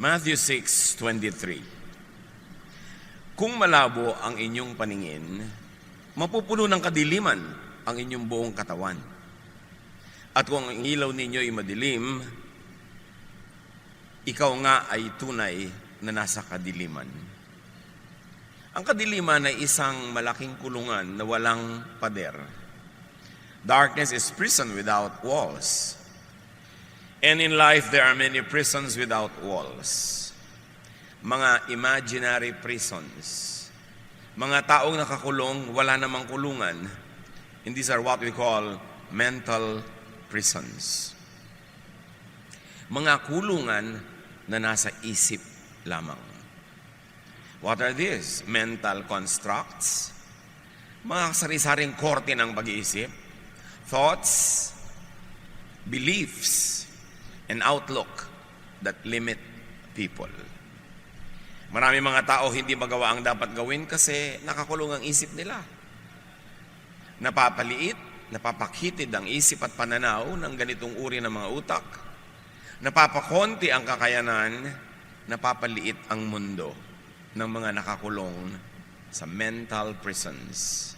Matthew 6:23. Kung malabo ang inyong paningin, mapupuno ng kadiliman ang inyong buong katawan. At kung ang ilaw ninyo ay madilim, ikaw nga ay tunay na nasa kadiliman. Ang kadiliman ay isang malaking kulungan na walang pader. Darkness is prison without walls. And in life, there are many prisons without walls. Mga imaginary prisons. Mga taong nakakulong, wala namang kulungan. And these are what we call mental prisons. Mga kulungan na nasa isip lamang. What are these? Mental constructs. Mga sari-saring korte ng pag-iisip. Thoughts, beliefs, and outlook that limit people. Marami mga tao hindi magawa ang dapat gawin kasi nakakulong ang isip nila. Napapaliit, napapakitid ang isip at pananaw ng ganitong uri ng mga utak. Napapakonti ang kakayanan, napapaliit ang mundo ng mga nakakulong sa mental prisons.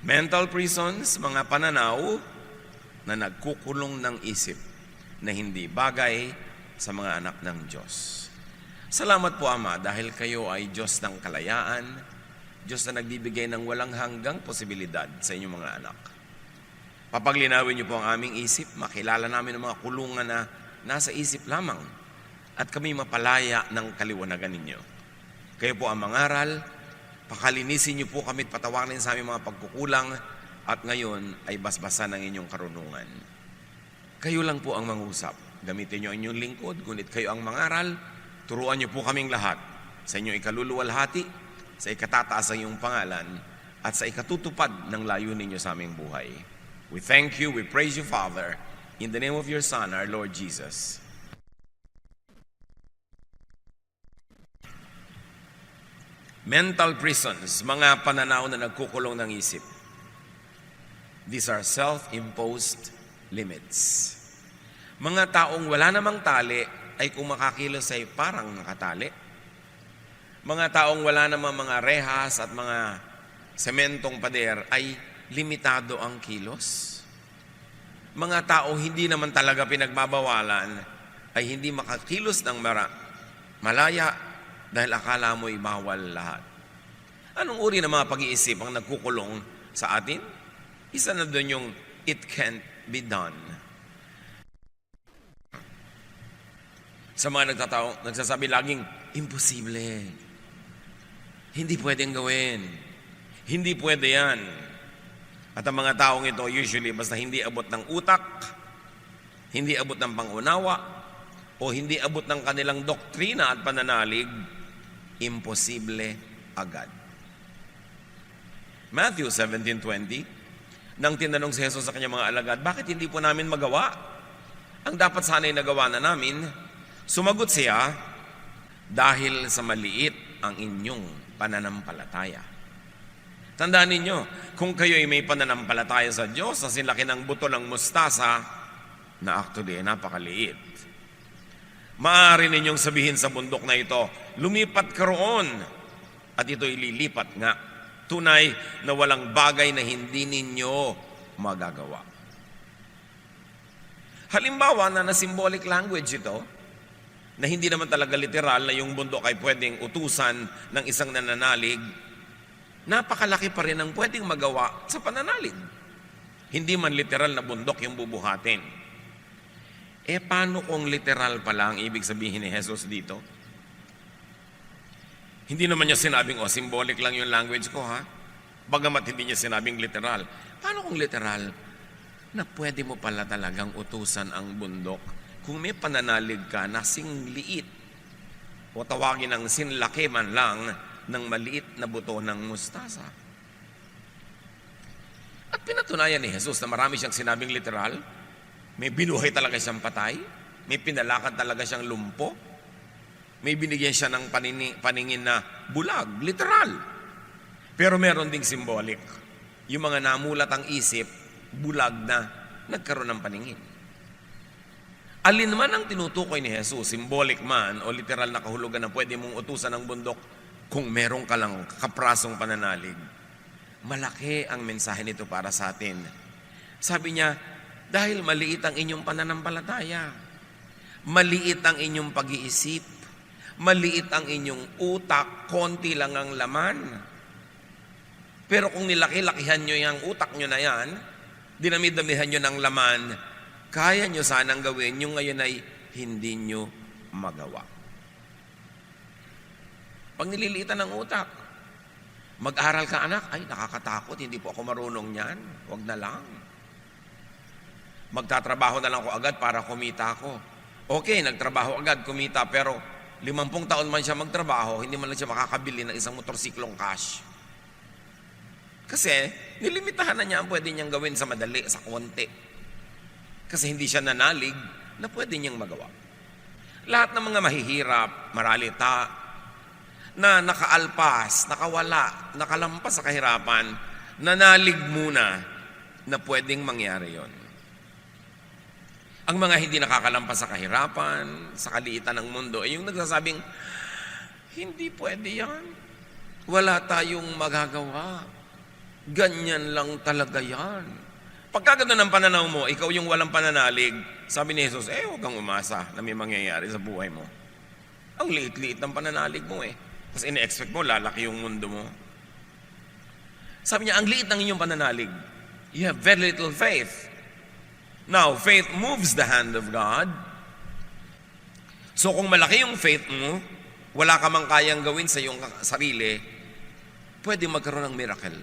Mental prisons, mga pananaw na nagkukulong ng isip na hindi bagay sa mga anak ng Diyos. Salamat po, Ama, dahil kayo ay Diyos ng kalayaan, Diyos na nagbibigay ng walang hanggang posibilidad sa inyong mga anak. Papaglinawin niyo po ang aming isip, makilala namin ang mga kulungan na nasa isip lamang, at kami mapalaya ng kaliwanagan ninyo. Kayo po ang mangaral, pakalinisin niyo po kami at patawarin sa aming mga pagkukulang, at ngayon ay basbasan ng inyong karunungan. Kayo lang po ang mangusap. Gamitin niyo ang inyong lingkod, ngunit kayo ang mangaral. Turuan niyo po kaming lahat sa inyong ikaluluwalhati, sa ikatataas ng iyong pangalan, at sa ikatutupad ng layunin niyo sa aming buhay. We thank you, we praise you, Father, in the name of your Son, our Lord Jesus. Mental prisons, mga pananaw na nagkukulong ng isip. These are self-imposed limits. Mga taong wala namang tali ay kung makakilos ay parang nakatali. Mga taong wala namang mga rehas at mga sementong pader ay limitado ang kilos. Mga taong hindi naman talaga pinagbabawalan ay hindi makakilos ng malaya dahil akala mo'y bawal lahat. Anong uri ng mga pag-iisip ang nagkukulong sa atin? Isa na doon yung it can't be done. Sa mga nagsasabi laging, imposible. Hindi pwedeng gawin. Hindi pwede yan. At ang mga taong ito, usually, basta hindi abot ng utak, hindi abot ng pangunawa, o hindi abot ng kanilang doktrina at pananalig, imposible agad. Matthew 17:20, nang tinanong si Jesus sa kanyang mga alagad, bakit hindi po namin magawa? Ang dapat sana'y nagawa na namin. Sumagot siya, dahil sa maliit ang inyong pananampalataya. Tandaan ninyo, kung kayo'y may pananampalataya sa Diyos na sinlaki ng buto ng mustasa, na actually napakaliit. Maaari ninyong sabihin sa bundok na ito, lumipat ka roon, at ito'y lilipat nga. Tunay na walang bagay na hindi ninyo magagawa. Halimbawa na symbolic language ito, na hindi naman talaga literal na yung bundok ay pwedeng utusan ng isang nananalig, napakalaki pa rin ang pwedeng magawa sa pananalig. Hindi man literal na bundok yung bubuhatin. Paano kung literal pala ang ibig sabihin ni Jesus dito? Hindi naman niya sinabing, symbolic lang yung language ko, ha? Bagamat hindi niya sinabing literal. Paano kung literal na pwede mo pala talagang utusan ang bundok kung may pananalig ka na singliit o tawagin ng sinlaki man lang ng maliit na buto ng mustasa? At pinatunayan ni Jesus na marami siyang sinabing literal. May binuhay talaga siyang patay. May pinalakad talaga siyang lumpo. May binigyan siya ng paningin na bulag, literal. Pero meron ding symbolic. Yung mga namulat ang isip, bulag na, nagkaroon ng paningin. Alin man ang tinutukoy ni Jesus, symbolic man o literal na kahulugan na pwede mong utusan ng bundok kung meron ka lang kaprasong pananalig, malaki ang mensahe nito para sa atin. Sabi niya, dahil maliit ang inyong pananampalataya, maliit ang inyong pag-iisip, maliit ang inyong utak, konti lang ang laman. Pero kung nilaki-lakihan nyo yung utak nyo na yan, dinami-damihan nyo ng laman, kaya nyo sanang gawin, yung ngayon ay hindi nyo magawa. Pag nililiitan ng utak, mag-aral ka anak, ay nakakatakot, hindi po ako marunong yan, huwag na lang. Magtatrabaho na lang ako agad para kumita ako. Okay, nagtrabaho agad, kumita, pero 50 taon man siya magtrabaho, hindi man lang siya makakabili ng isang motorsiklong cash. Kasi, nilimitahan na niya ang pwede niyang gawin sa madali, sa konti. Kasi hindi siya nanalig na pwede niyang magawa. Lahat ng mga mahihirap, maralita, na nakaalpas, nakawala, nakalampas sa kahirapan, nanalig muna na pwedeng mangyari yon. Ang mga hindi nakakalampas sa kahirapan, sa kaliitan ng mundo, ay yung nagsasabing, hindi pwede yan. Wala tayong magagawa. Ganyan lang talaga yan. Pagka gano'n ang pananaw mo, ikaw yung walang pananalig, sabi ni Jesus, huwag kang umasa na may mangyayari sa buhay mo. Ang liit-liit ng pananalig mo Kasi ine-expect mo, lalaki yung mundo mo. Sabi niya, ang liit ng inyong pananalig. You have very little faith. Now, faith moves the hand of God. So kung malaki yung faith mo, wala ka mang kayang gawin sa iyong sarili, pwede magkaroon ng miracle.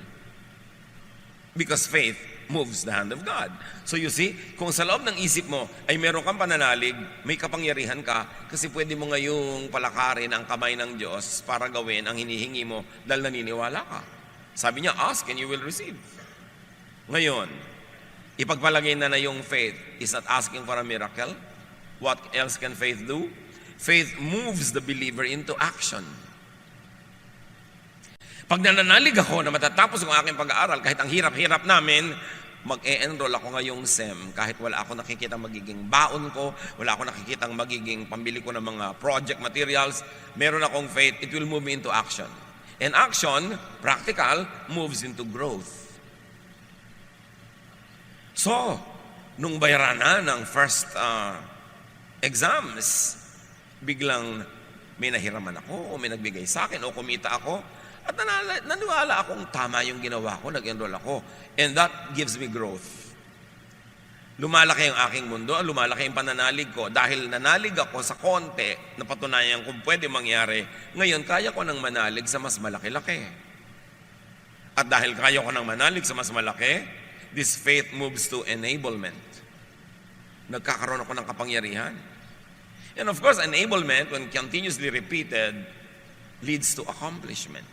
Because faith moves the hand of God. So you see, kung sa loob ng isip mo ay meron kang pananalig, may kapangyarihan ka, kasi pwede mo ngayong palakarin ang kamay ng Diyos para gawin ang hinihingi mo dahil naniniwala ka. Sabi niya, ask and you will receive. Ngayon, ipagpalagay na yung faith is not asking for a miracle. What else can faith do? Faith moves the believer into action. Pag nananalig ako na matatapos ang aking pag-aaral, kahit ang hirap-hirap namin, mag-e-enroll ako ngayong SEM, kahit wala ako nakikita magiging baon ko, wala ako nakikita magiging pambili ko ng mga project materials, meron akong faith, it will move me into action. And action, practical, moves into growth. So, nung bayaran na ng first exams, biglang may nahiraman ako, o may nagbigay sa akin, o kumita ako, at naniwala akong tama yung ginawa ko, nag-enroll ako. And that gives me growth. Lumalaki ang aking mundo, lumalaki ang pananalig ko. Dahil nanalig ako sa konti, napatunayan kung pwede mangyari, ngayon kaya ko nang manalig sa mas malaki-laki. At dahil kaya ko nang manalig sa mas malaki, this faith moves to enablement. Nagkakaroon ako ng kapangyarihan. And of course, enablement, when continuously repeated, leads to accomplishment.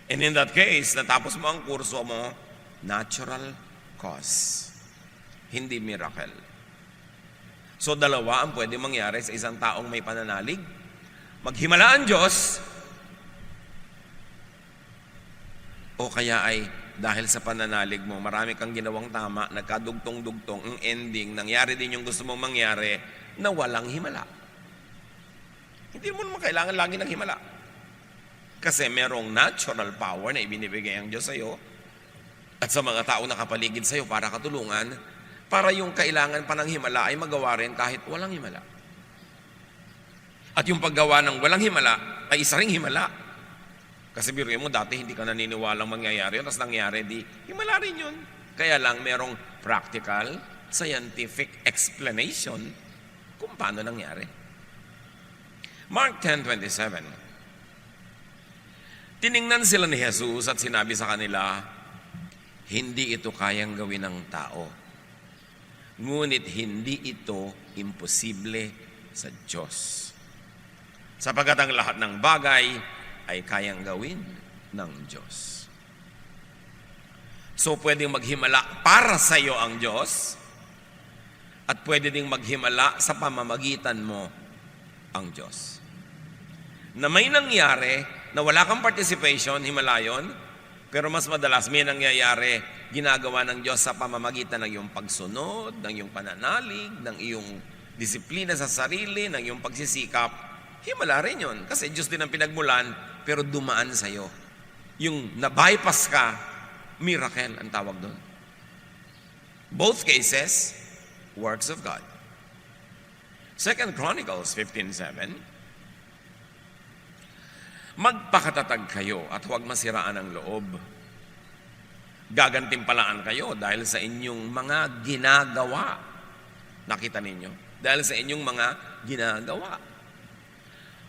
And in that case, natapos mo ang kurso mo, natural cause. Hindi miracle. So dalawa ang pwede mangyari sa isang taong may pananalig. Maghimala ang Diyos, o kaya ay dahil sa pananalig mo, marami kang ginawang tama, nagkadugtong-dugtong, ang ending, nangyari din yung gusto mong mangyari, na walang himala. Hindi mo naman kailangan lagi ng himala. Kasi merong natural power na ibinibigay ang Diyos sa iyo at sa mga tao na kapaligid sa iyo para katulungan, para yung kailangan pa ng himala ay magawa rin kahit walang himala. At yung paggawa ng walang himala ay isa ring himala. Kasi biruin mo, dati hindi ka naniniwalang mangyayari, tapos nangyari, di himala rin yun. Kaya lang merong practical, scientific explanation kung paano nangyari. Mark 10:27. Tiningnan sila ni Jesus at sinabi sa kanila, hindi ito kayang gawin ng tao. Ngunit hindi ito imposible sa Diyos. Sapagkat ang lahat ng bagay ay kayang gawin ng Diyos. So pwedeng maghimala para sa iyo ang Diyos at pwede ding maghimala sa pamamagitan mo ang Diyos. Na may nangyari na wala kang participation, himala yun, pero mas madalas may nangyayari ginagawa ng Diyos sa pamamagitan ng iyong pagsunod, ng iyong pananalig, ng iyong disiplina sa sarili, ng iyong pagsisikap, himala rin yun. Kasi Diyos din ang pinagmulan, pero dumaan sa'yo. Yung na-bypass ka, miracle ang tawag doon. Both cases, works of God. 2 Chronicles 15:7, magpakatatag kayo at huwag masiraan ang loob. Gagantimpalaan kayo dahil sa inyong mga ginagawa. Nakita ninyo? Dahil sa inyong mga ginagawa.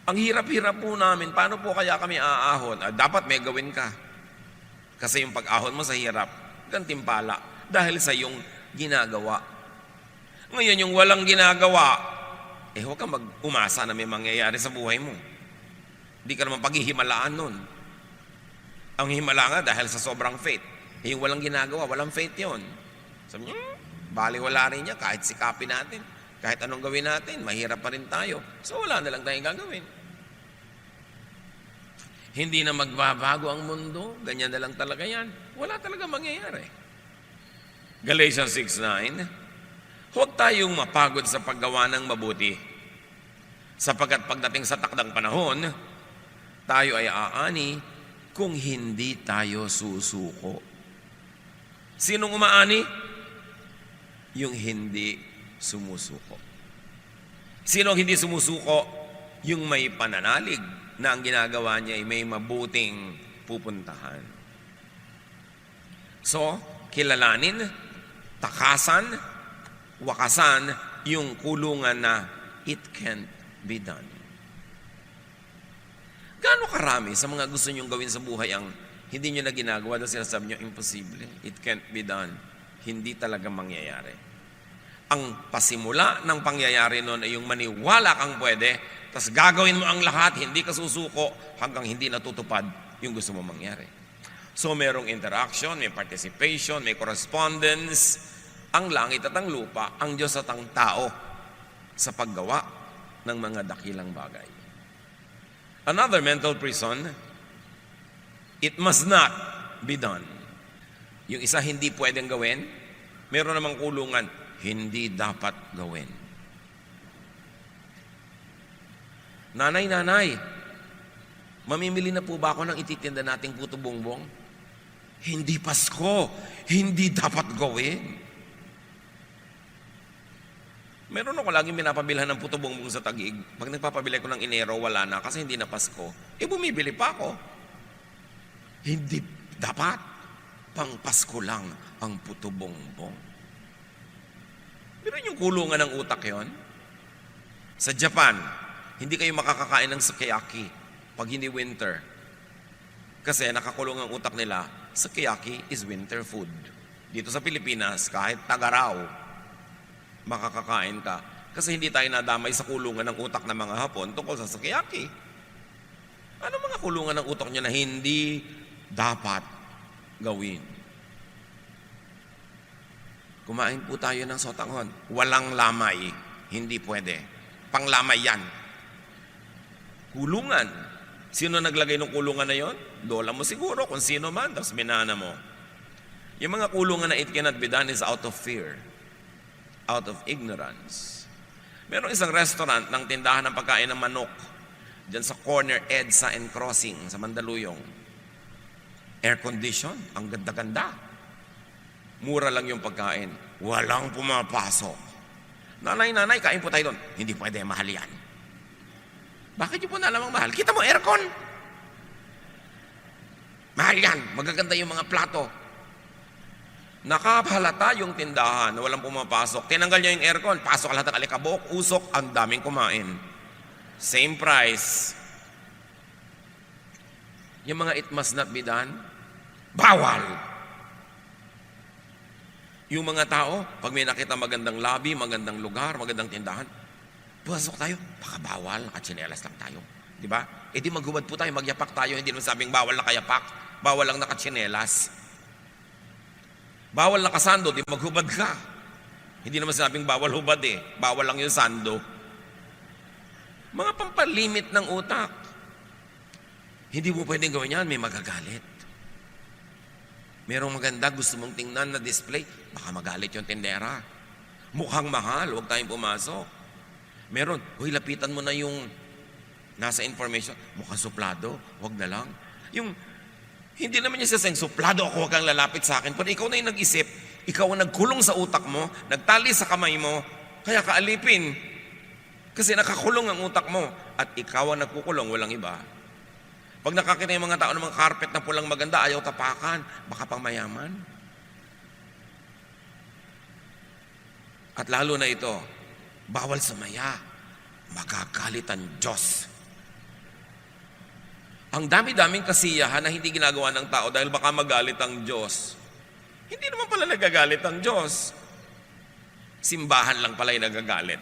Ang hirap-hirap po namin, paano po kaya kami aahon? Dapat may gawin ka. Kasi yung pag-ahon mo sa hirap, gantimpala. Dahil sa iyong ginagawa. Ngayon, yung walang ginagawa, huwag kang mag-umasa na may mangyayari sa buhay mo. Hindi ka naman paghihimalaan nun. Ang himala nga dahil sa sobrang faith. Yung walang ginagawa, walang faith yun. Sabi niya, baliwala rin niya kahit sikapin natin. Kahit anong gawin natin, mahirap pa rin tayo. So wala na lang tayong gagawin. Hindi na magbabago ang mundo, ganyan na lang talaga yan. Wala talaga mangyayari. Galatians 6:9, huwag tayong mapagod sa paggawa ng mabuti. Sapagkat pagdating sa takdang panahon, tayo ay aani kung hindi tayo susuko. Sinong umaani? Yung hindi sumusuko. Sino ang hindi sumusuko? Yung may pananalig na ang ginagawa niya ay may mabuting pupuntahan. So, kilalanin, takasan, wakasan yung kulungan na it can't be done. Gaano karami sa mga gusto nyong gawin sa buhay ang hindi nyo na ginagawa dahil sinasabi nyo, imposible, it can't be done. Hindi talaga mangyayari. Ang pasimula ng pangyayari nun ay yung maniwala kang pwede, tapos gagawin mo ang lahat, hindi ka susuko hanggang hindi natutupad yung gusto mo mangyari. So merong interaction, may participation, may correspondence, ang langit at ang lupa, ang Diyos at ang tao sa paggawa ng mga dakilang bagay. Another mental prison, it must not be done. Yung isa hindi pwedeng gawin, meron namang kulungan, hindi dapat gawin. Nanay, mamimili na po ba ako ng ititinda nating puto bongbong? Hindi Pasko, hindi dapat gawin. Meron ako laging pinapabilhan ng puto bongbong sa Taguig. Pag nagpapabili ko ng Enero, wala na kasi hindi na Pasko. Bumibili pa ako. Hindi dapat. Pang Pasko lang ang puto bongbong. Pero yung kulungan ng utak yon. Sa Japan, hindi kayo makakakain ng sukiyaki pag hindi winter. Kasi nakakulong ang utak nila, sukiyaki is winter food. Dito sa Pilipinas, kahit tagaraw, makakakain ka. Kasi hindi tayo nadamay sa kulungan ng utak ng mga Hapon tungkol sa sukiyaki. Ano mga kulungan ng utak nyo na hindi dapat gawin? Kumain po tayo ng sotanghon. Walang lamay. Hindi pwede. Panglamay yan. Kulungan. Sino naglagay ng kulungan na yon? Lola mo siguro, kung sino man, tapos minana mo. Yung mga kulungan na it cannot be done is out of fear. Out of ignorance. Merong isang restaurant ng tindahan ng pagkain ng manok dyan sa corner EDSA and Crossing sa Mandaluyong. Air condition, ang ganda-ganda. Mura lang yung pagkain. Walang pumapasok. Nanay, kain po tayo doon. Hindi pwede, mahal yan. Bakit yung po na lamang mahal? Kita mo, aircon. Mahal yan. Magaganda yung mga plato. Nakahalata yung tindahan na walang pumapasok. Tinanggal niya yung aircon. Pasok lahat ng alikabok, usok, ang daming kumain. Same price. Yung mga it must not be done, bawal. Yung mga tao, pag may nakita magandang lobby, magandang lugar, magandang tindahan, pasok tayo, baka bawal, nakatsinelas lang tayo. Di ba? Di maghubad po tayo, magyapak tayo, hindi naman sabing bawal na kayapak, bawal lang nakatsinelas. Bawal nakasando, di maghubad ka. Hindi naman sabing bawal hubad bawal lang yung sando. Mga pampalimit ng utak. Hindi mo pwedeng gawin yan, may magagalit. Merong maganda, gusto mong tingnan na display, baka magalit yung tindera. Mukhang mahal, huwag tayong pumasok. Meron, uy, lapitan mo na yung nasa information, mukhang suplado, huwag na lang. Yung, hindi naman niya sasayang, suplado ako, huwag kang lalapit sa akin. Pero ikaw na yung nag-isip, ikaw ang nagkulong sa utak mo, nagtali sa kamay mo, kaya kaalipin. Kasi nakakulong ang utak mo, at ikaw ang nagkukulong, walang iba. Pag nakakita yung mga tao ng mga carpet na pulang maganda, ayaw tapakan, baka pang mayaman. At lalo na ito, bawal sumaya, magagalit ang Diyos. Ang dami-daming kasiyahan na hindi ginagawa ng tao dahil baka magalit ang Diyos. Hindi naman pala nagagalit ang Diyos. Simbahan lang pala yung nagagalit.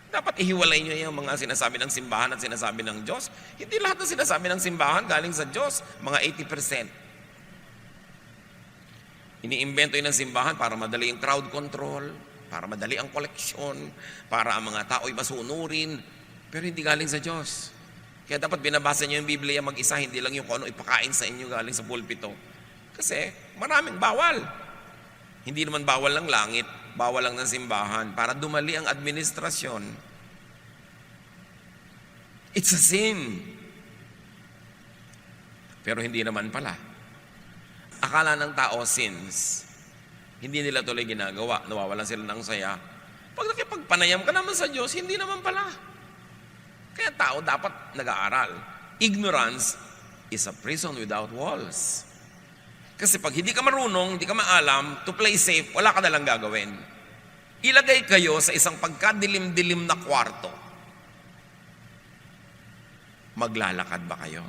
Dapat ihiwalay nyo yung mga sinasabi ng simbahan at sinasabi ng Diyos. Hindi lahat na sinasabi ng simbahan galing sa Diyos, mga 80%. Iniimbento yun ng simbahan para madali yung crowd control, para madali ang koleksyon, para ang mga tao'y masunurin, pero hindi galing sa Diyos. Kaya dapat binabasa nyo yung Biblia mag-isa, hindi lang yung kung ano ipakain sa inyo galing sa pulpito. Kasi maraming bawal. Hindi naman bawal ng langit, bawal lang ng simbahan para dumali ang administrasyon. It's a sin. Pero hindi naman pala. Akala ng tao sins. Hindi nila tuloy ginagawa. Nawawalan sila ng saya. Pag nakipagpanayam ka naman sa Diyos, hindi naman pala. Kaya tao dapat nag-aaral. Ignorance is a prison without walls. Kasi pag hindi ka marunong, hindi ka maalam, to play safe, wala ka nalang gagawin. Ilagay kayo sa isang pagkadilim-dilim na kwarto. Maglalakad ba kayo?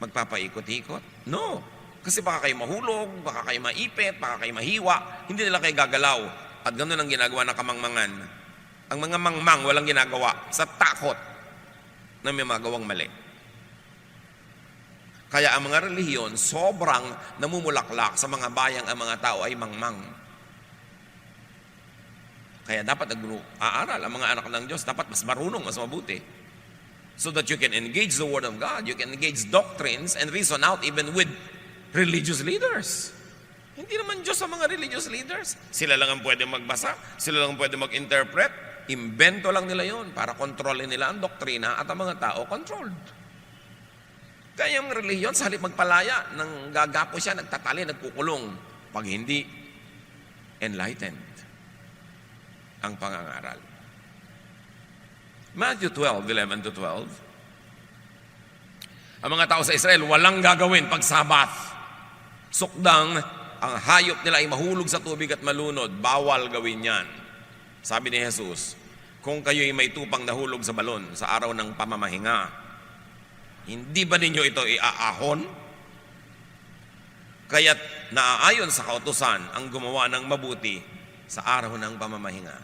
Magpapaikot-ikot? No. Kasi baka kayo mahulog, baka kayo maipit, baka kayo mahiwa, hindi nila kayo gagalaw. At ganoon ang ginagawa ng kamangmangan. Ang mga mangmang walang ginagawa sa takot na may magawang mali. Kaya ang mga relihiyon, sobrang namumulaklak sa mga bayang ang mga tao ay mangmang. Kaya dapat aaral ang mga anak ng Diyos, dapat mas marunong, mas mabuti. So that you can engage the Word of God, you can engage doctrines and reason out even with religious leaders. Hindi naman Diyos ang mga religious leaders. Sila lang ang pwede magbasa, sila lang ang pwede mag-interpret. Imbento lang nila yon para kontrolin nila ang doktrina at ang mga tao controlled. Kaya yung relihiyon, sa halip magpalaya, nang gagapo siya, nagtatali, nagkukulong. Pag hindi enlightened ang pangangaral. Matthew 12:11-12. Ang mga tao sa Israel, walang gagawin pag Sabath. Sukdang, ang hayop nila ay mahulog sa tubig at malunod. Bawal gawin yan. Sabi ni Jesus, kung kayo'y may tupang nahulog sa balon sa araw ng pamamahinga, hindi ba ninyo ito iaahon? Kaya't naaayon sa kautusan ang gumawa ng mabuti sa araw ng pamamahinga.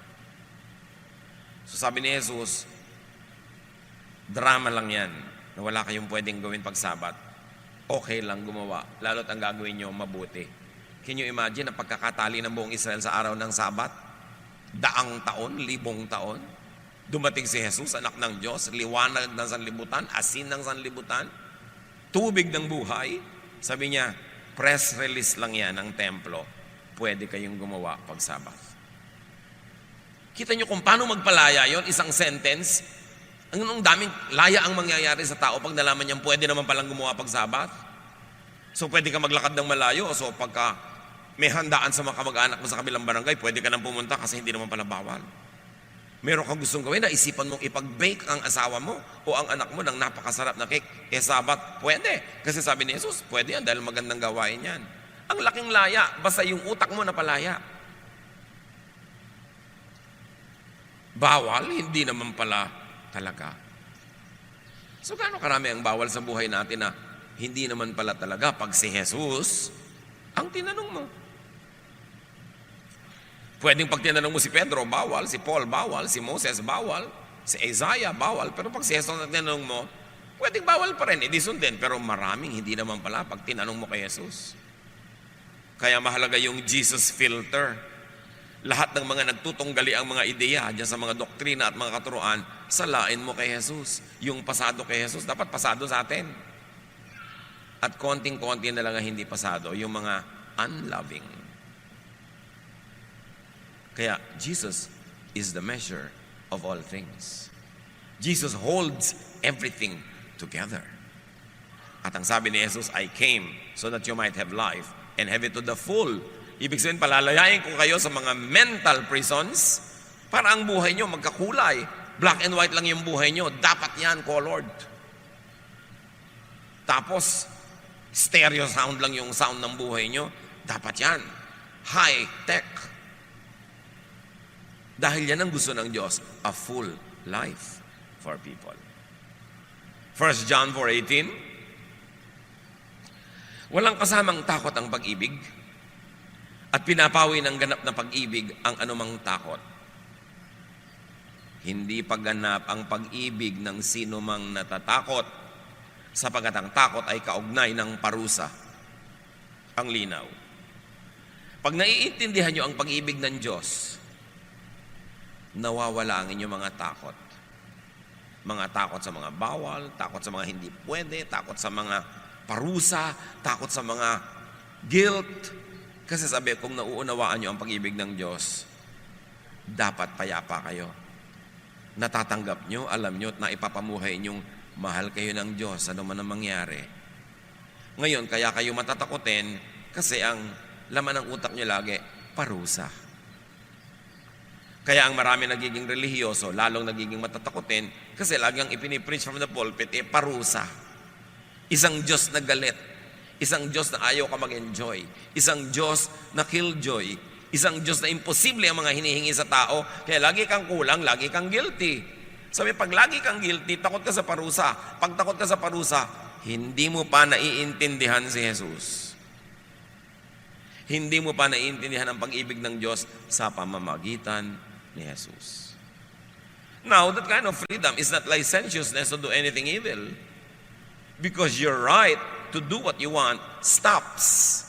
So sabi ni Jesus, drama lang yan na wala kayong pwedeng gawin pag Sabat. Okay lang gumawa, lalo't ang gagawin nyo mabuti. Can you imagine na pagkakatali ng buong Israel sa araw ng Sabat? Daang taon, libong taon. Dumating si Jesus, anak ng Diyos, liwanag ng sanlibutan, asin ng sanlibutan, tubig ng buhay. Sabi niya, press release lang yan ng templo. Pwede kayong gumawa pag Sabat. Kita niyo kung paano magpalaya yon, isang sentence. Ang daming laya ang mangyayari sa tao pag nalaman niyang pwede naman palang gumawa pag Sabat. So pwede ka maglakad ng malayo. So pagka may handaan sa mga kamag-anak mo sa kabilang barangay, pwede ka nang pumunta kasi hindi naman pala bawal. Meron kang gustong gawin na isipan mong ipag-bake ang asawa mo o ang anak mo ng napakasarap na cake. Sabat, pwede. Kasi sabi ni Jesus, pwede yan dahil magandang gawain yan. Ang laking laya, basta yung utak mo na palaya. Bawal, hindi naman pala talaga. So gaano karami ang bawal sa buhay natin na hindi naman pala talaga pag si Jesus ang tinanong mo. Pwedeng pag tinanong mo si Pedro, bawal, si Paul, bawal, si Moses, bawal, si Isaiah, bawal. Pero pag si Jesus ang tinanong mo, pwedeng bawal pa rin, edi sundin. Pero maraming hindi naman pala pag tinanong mo kay Jesus. Kaya mahalaga yung Jesus filter. Lahat ng mga nagtutunggali ang mga ideya dyan sa mga doktrina at mga katuruan, salain mo kay Jesus. Yung pasado kay Jesus, dapat pasado sa atin. At konting-konti na lang ang hindi pasado, yung mga unloving. Kaya Jesus is the measure of all things. Jesus holds everything together. At ang sabi ni Jesus, I came so that you might have life and have it to the full. Ibig sabihin, palalayain ko kayo sa mga mental prisons para ang buhay nyo magkakulay. Black and white lang yung buhay nyo. Dapat yan, colored. Tapos, stereo sound lang yung sound ng buhay nyo. Dapat yan. High-tech. Dahil yan ang gusto ng Diyos, a full life for people. 1 John 4:18, walang kasamang takot ang pag-ibig at pinapawi ng ganap na pag-ibig ang anumang takot. Hindi pagganap ang pag-ibig ng sino mang natatakot, sapagkat ang takot ay kaugnay ng parusa. Ang linaw. Pag naiintindihan nyo ang pag-ibig ng Diyos, nawawala ang inyong mga takot. Mga takot sa mga bawal, takot sa mga hindi pwede, takot sa mga parusa, takot sa mga guilt. Kasi sabi, kung nauunawaan nyo ang pag-ibig ng Diyos, dapat payapa kayo. Natatanggap nyo, alam nyo, at naipapamuhay nyong mahal kayo ng Diyos, ano man ang mangyari. Ngayon, kaya kayo matatakotin kasi ang laman ng utak nyo lagi, parusa. Kaya ang marami nagiging relihiyoso, lalong nagiging matatakotin kasi lagi ang ipinipreach from the pulpit, parusa. Isang Diyos na galit. Isang Diyos na ayaw ka mag-enjoy. Isang Diyos na killjoy. Isang Diyos na imposible ang mga hinihingi sa tao. Kaya lagi kang kulang, lagi kang guilty. Sabi, pag lagi kang guilty, takot ka sa parusa. Pag takot ka sa parusa, hindi mo pa naiintindihan si Jesus. Hindi mo pa naiintindihan ang pag-ibig ng Diyos sa pamamagitan ni Jesus. Now, that kind of freedom is not licentiousness to do anything evil. Because your right to do what you want stops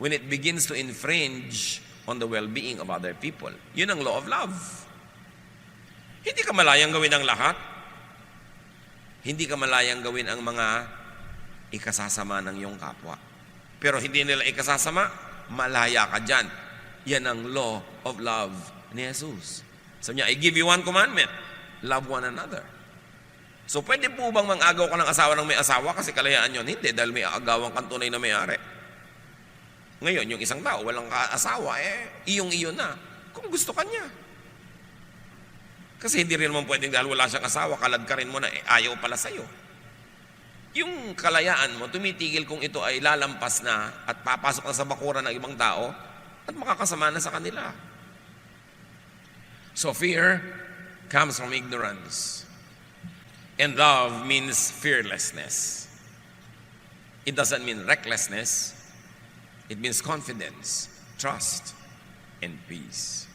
when it begins to infringe on the well-being of other people. Yun ang law of love. Hindi ka malayang gawin ang lahat. Hindi ka malayang gawin ang mga ikasasama ng iyong kapwa. Pero hindi nila ikasasama, malaya ka dyan. Yan ang law of love ni Jesus. Sabi niya, I give you one commandment. Love one another. So, pwede po bang mang-agaw ka ng asawa ng may asawa kasi kalayaan yun? Hindi, dahil may agawang kang tunay na may-ari. Ngayon, yung isang tao, walang asawa, iyong-iyo na. Kung gusto ka niya. Kasi hindi rin naman pwedeng dahil wala siyang asawa, kalad ka rin mo na, ayaw pala sa'yo. Yung kalayaan mo, tumitigil kung ito ay lalampas na at papasok na sa bakuran ng ibang tao at makakasama na sa kanila. So, fear comes from ignorance. And love means fearlessness. It doesn't mean recklessness. It means confidence, trust, and peace.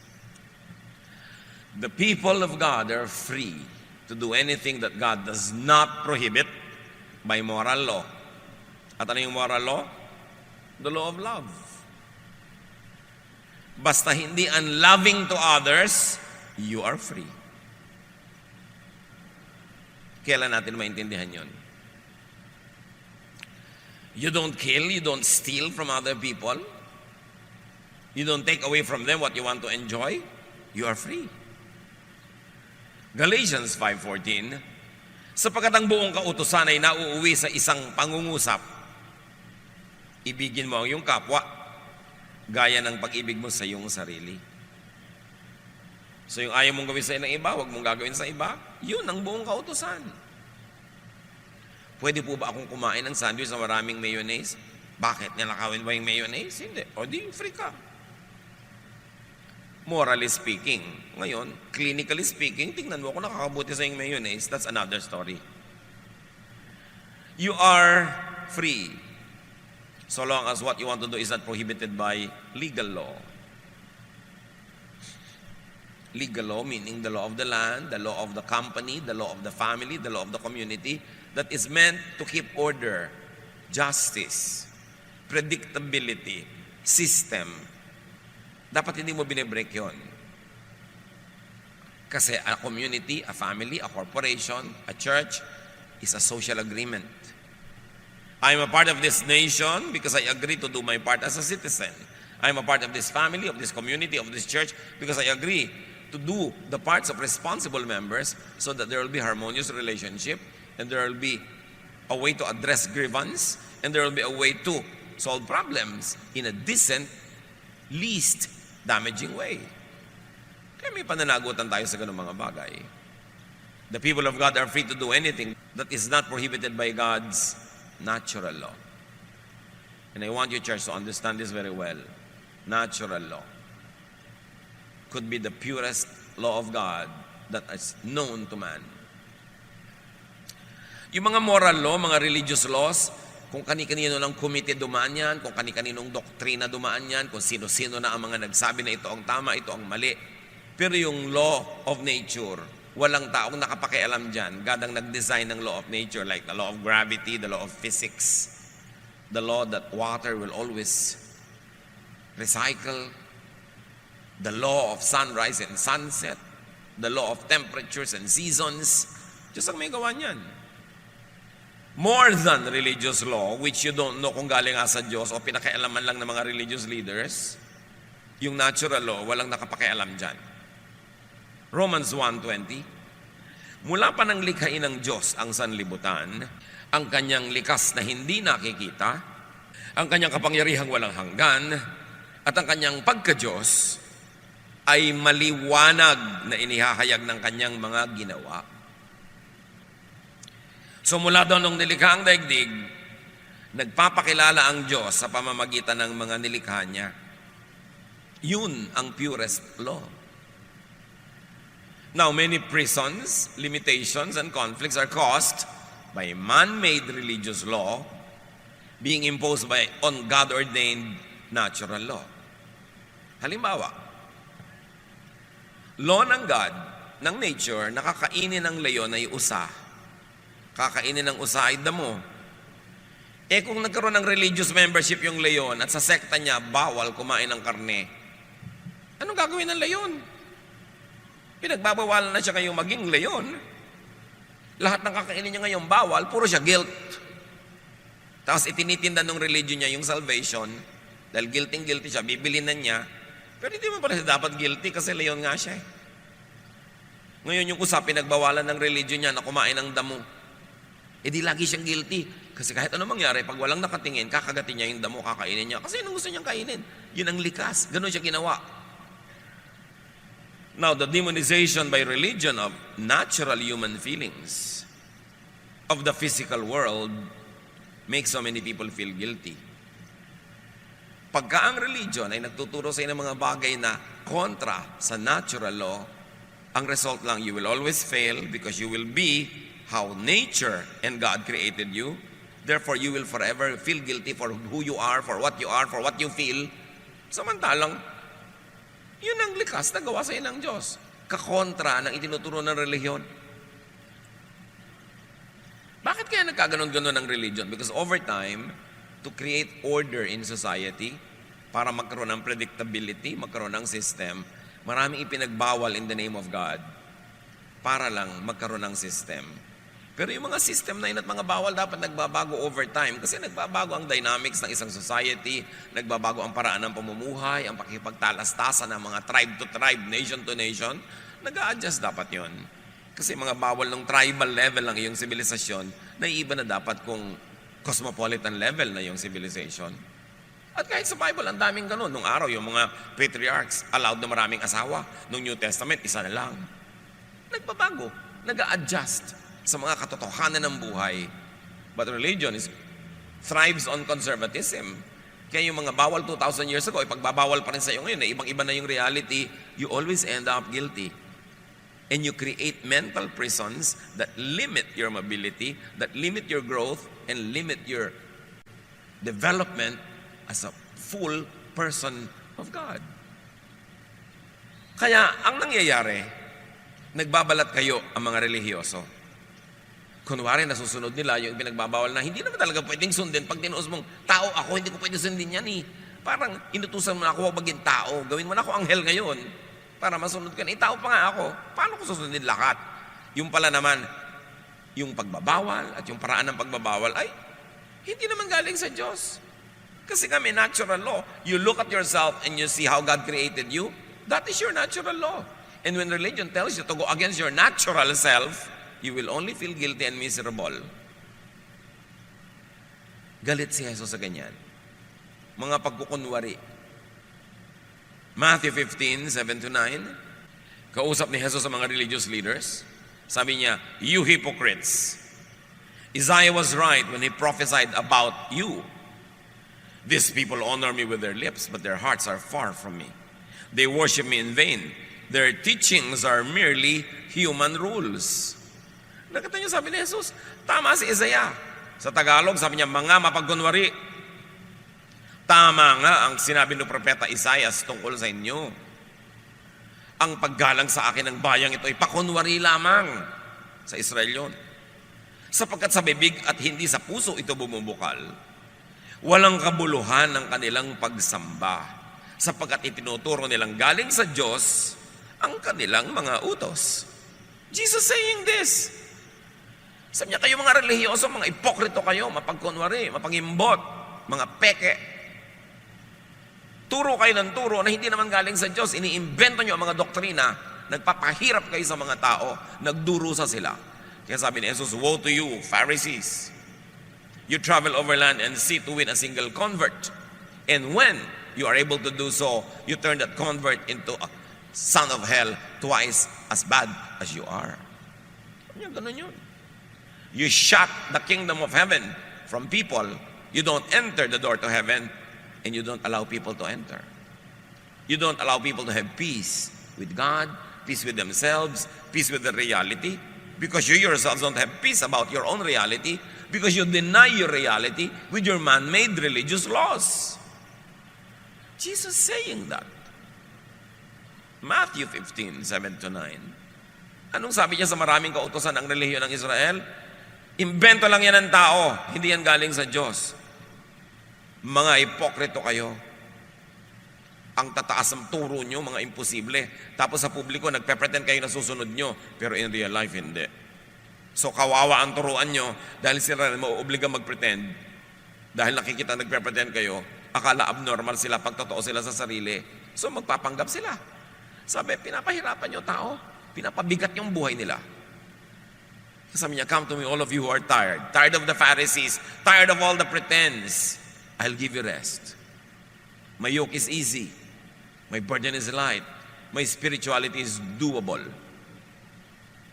The people of God are free to do anything that God does not prohibit by moral law. At ano yung moral law? The law of love. Basta hindi unloving to others, you are free. Kailan natin maintindihan yon? You don't kill, you don't steal from other people. You don't take away from them what you want to enjoy. You are free. Galatians 5:14, sapagkat ang buong kautusan ay nauuwi sa isang pangungusap. Ibigin mo ang iyong kapwa, gaya ng pag-ibig mo sa iyong sarili. So yung ayaw mong gawin sa ng iba, huwag mong gagawin sa iba, yun ang buong kautusan. Pwede po ba akong kumain ng sandwich na maraming mayonnaise? Bakit? Nilakawin ba yung mayonnaise? Hindi. O di, free ka. Morally speaking. Ngayon, clinically speaking, tingnan mo kung nakakabuti sa yung mayonnaise, that's another story. You are free so long as what you want to do is not prohibited by legal law. Legal law meaning the law of the land, the law of the company, the law of the family, the law of the community that is meant to keep order, justice, predictability, system. Dapat hindi mo binibreak yun. Kasi a community, a family, a corporation, a church is a social agreement. I'm a part of this nation because I agree to do my part as a citizen. I'm a part of this family, of this community, of this church because I agree to do the parts of responsible members so that there will be harmonious relationship and there will be a way to address grievance and there will be a way to solve problems in a decent, least damaging way. Kaya may pananagutan tayo sa ganung mga bagay. The people of God are free to do anything that is not prohibited by God's natural law. And I want you, church, to understand this very well. Natural law could be the purest law of God that is known to man. Yung mga moral law, mga religious laws, kung kani-kanino ng committee dumaan yan, kung kani-kaninong doktrina dumaan yan, kung sino-sino na ang mga nagsabi na ito ang tama, ito ang mali. Pero yung law of nature, walang taong nakapakialam dyan. God ang nag-design ng law of nature, like the law of gravity, the law of physics, the law that water will always recycle, the law of sunrise and sunset, the law of temperatures and seasons. Diyos ang may gawa niyan. More than religious law, which you don't know kung galing nga sa Diyos o pinakialaman lang ng mga religious leaders, yung natural law, walang nakapakialam dyan. Romans 1:20, mula pa ng likhain ng Diyos ang sanlibutan, ang kanyang likas na hindi nakikita, ang kanyang kapangyarihang walang hanggan, at ang kanyang pagka-Diyos ay maliwanag na inihahayag ng kanyang mga ginawa. So mula doon nung nilikha ang daigdig, nagpapakilala ang Diyos sa pamamagitan ng mga nilikha niya. Yun ang purest law. Now, many prisons, limitations, and conflicts are caused by man-made religious law being imposed on God-ordained natural law. Halimbawa, law ng God, ng nature, nakakainin ng leon ay usa. Kakainin ng usa ay damo. Kung nagkaroon ng religious membership yung leon at sa sekta niya, bawal kumain ng karne, anong gagawin ng leon? Pinagbabawalan na siya ngayong maging leon. Lahat ng kakainin niya ngayong bawal, puro siya guilt. Tapos itinitinda ng religion niya yung salvation, dahil guilty siya, bibilin na niya. Pero hindi mo pala siya dapat guilty kasi leon nga siya. Ngayon yung usap, pinagbawalan ng religion niya na kumain ng damo. Di lagi siyang guilty. Kasi kahit ano mangyari, pag walang nakatingin, kakagatin niya yung damo, kakainin niya. Kasi yun ang gusto niyang kainin. Yun ang likas. Ganon siya ginawa. Now, the demonization by religion of natural human feelings of the physical world makes so many people feel guilty. Pagka ang religion ay nagtuturo sa inyo ng mga bagay na kontra sa natural law, ang result lang, you will always fail because you will be how nature and God created you. Therefore, you will forever feel guilty for who you are, for what you feel. Samantalang, yun ang likas na gawa sa ng Diyos. Kakontra ng itinuturo ng relihiyon. Bakit kaya nagkaganon-ganon ng religion? Because over time, to create order in society, para magkaroon ng predictability, magkaroon ng system, maraming ipinagbawal in the name of God para lang magkaroon ng system. Pero yung mga system na yun at mga bawal dapat nagbabago over time kasi nagbabago ang dynamics ng isang society, nagbabago ang paraan ng pamumuhay, ang pakipagtalastasan ng mga tribe to tribe, nation to nation, nag-a-adjust dapat yon. Kasi mga bawal ng tribal level ng iyong sibilisasyon, naiiba na dapat kung cosmopolitan level na iyong civilization. At kahit sa Bible, ang daming ganun. Nung araw, yung mga patriarchs allowed na maraming asawa. Nung New Testament, isa na lang. Nagbabago, nag-a-adjust sa mga katotohanan ng buhay. But religion thrives on conservatism. Kaya yung mga bawal 2,000 years ago, ipagbabawal pa rin sa iyo ngayon, ibang-iba na yung reality, you always end up guilty. And you create mental prisons that limit your mobility, that limit your growth, and limit your development as a full person of God. Kaya, ang nangyayari, nagbabalat kayo ang mga relihiyoso. Kunwari, nasusunod nila yung pinagbabawal na hindi naman talaga pwedeng sundin. Pag tinuos mong, tao ako, hindi ko pwede sundin yan eh. Parang inutusan mo na ako, huwag maging tao. Gawin mo na ako anghel ngayon para masunod ka na. Tao pa nga ako. Paano ko susundin lahat? Yung pala naman, yung pagbabawal at yung paraan ng pagbabawal ay Hindi naman galing sa Diyos. Kasi kami, natural law. You look at yourself and you see how God created you. That is your natural law. And when religion tells you to go against your natural self, you will only feel guilty and miserable. Galit si Jesus sa ganyan. Mga pagkukunwari. Matthew 15:7-9, kausap ni Jesus sa mga religious leaders. Sabi niya, you hypocrites. Isaiah was right when he prophesied about you. These people honor me with their lips, but their hearts are far from me. They worship me in vain. Their teachings are merely human rules. Nakita niyo, sabi ni Jesus, tama si Isaiah. Sa Tagalog, sabi niya, mga mapagkunwari. Tama nga ang sinabi ng propeta Isaiah tungkol sa inyo. Ang paggalang sa akin ng bayang ito ay pakunwari lamang. Sa Israel yun. Sapagkat sa bibig at hindi sa puso ito bumubukal. Walang kabuluhan ng kanilang pagsamba. Sapagkat itinuturo nilang galing sa Diyos ang kanilang mga utos. Jesus saying this. Sabi niya, kayo mga relihiyoso, mga ipokrito kayo, mapagkunwari, mapangimbot, mga peke. Turo kayo ng turo na hindi naman galing sa Diyos. Iniimbento niyo ang mga doktrina, nagpapahirap kayo sa mga tao, nagdurusa sila. Kaya sabi ni Jesus, woe to you, Pharisees. You travel overland and see to win a single convert. And when you are able to do so, you turn that convert into a son of hell twice as bad as you are. Ganun yun. You shut the kingdom of heaven from people. You don't enter the door to heaven, and you don't allow people to enter. You don't allow people to have peace with God, peace with themselves, peace with the reality, because you yourselves don't have peace about your own reality, because you deny your reality with your man-made religious laws. Jesus saying that. Matthew 15:7-9. Anong sabi niya sa maraming kautusan ng relihiyon ng Israel? Imbento lang yan ng tao, hindi yan galing sa Diyos. Mga ipokrito kayo. Ang tataas ng turo nyo, mga imposible. Tapos sa publiko, nagpe-pretend kayo na susunod nyo, pero in real life, hindi. So kawawa ang turuan nyo dahil sila mauobliga mag-pretend. Dahil nakikita nagpe-pretend kayo, akala abnormal sila pag totoo sila sa sarili. So magpapanggap sila. Sabi, pinapahirapan nyo tao. Pinapabigat yung buhay nila. Sabi niya, come to me all of you who are tired. Tired of the Pharisees. Tired of all the pretense. I'll give you rest. My yoke is easy. My burden is light. My spirituality is doable.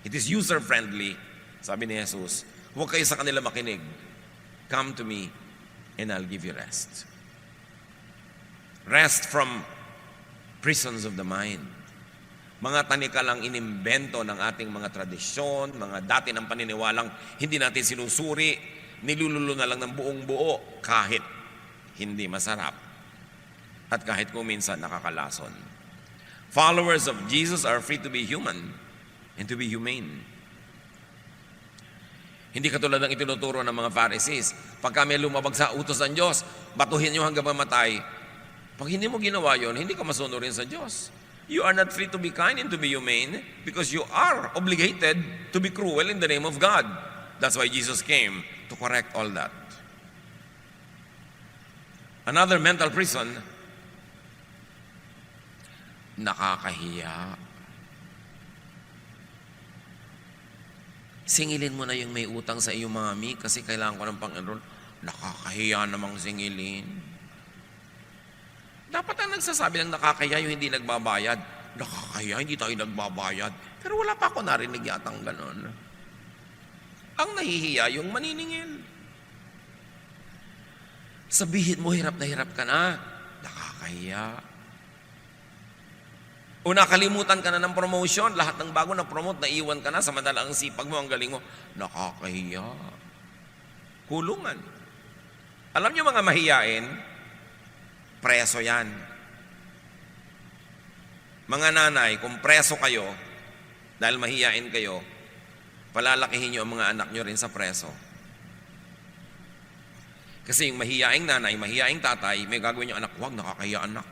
It is user-friendly. Sabi ni Jesus, huwag kayo sa kanila makinig. Come to me and I'll give you rest. Rest from prisons of the mind. Mga tanikalang inimbento ng ating mga tradisyon, mga dati ng paniniwalang hindi natin sinusuri, nilululo na lang ng buong buo kahit hindi masarap. At kahit kung minsan nakakalason. Followers of Jesus are free to be human and to be humane. Hindi katulad ng itinuturo ng mga Pharisees. Pagka may lumabag sa utos ng Diyos, batuhin nyo hanggang mamatay. Pag hindi mo ginawa yon, hindi ka masunurin sa Diyos. You are not free to be kind and to be humane because you are obligated to be cruel in the name of God. That's why Jesus came to correct all that. Another mental prison, nakakahiya. Singilin mo na yung may utang sa iyo, mami, kasi kailangan ko ng pang-enroll. Nakakahiya namang singilin. Dapat ang nagsasabi ng nakakahiya yung hindi nagbabayad. Nakakahiya, hindi tayo nagbabayad. Pero wala pa ako narinig yatang ganon. Ang nahihiya yung maniningil. Sabihin mo, hirap ka na. Nakakahiya. O nakalimutan ka na ng promotion, lahat ng bago na promote, naiwan ka na, samantala ang sipag mo, ang galing mo, nakakahiya. Kulungan. Alam niyo mga mahiyain, preso yan. Mga nanay, kung preso kayo, dahil mahiyain kayo, palalakihin niyo ang mga anak niyo rin sa preso. Kasi yung mahiyaing nanay, mahiyaing tatay, may gagawin yung anak, wag, nakakahiya anak.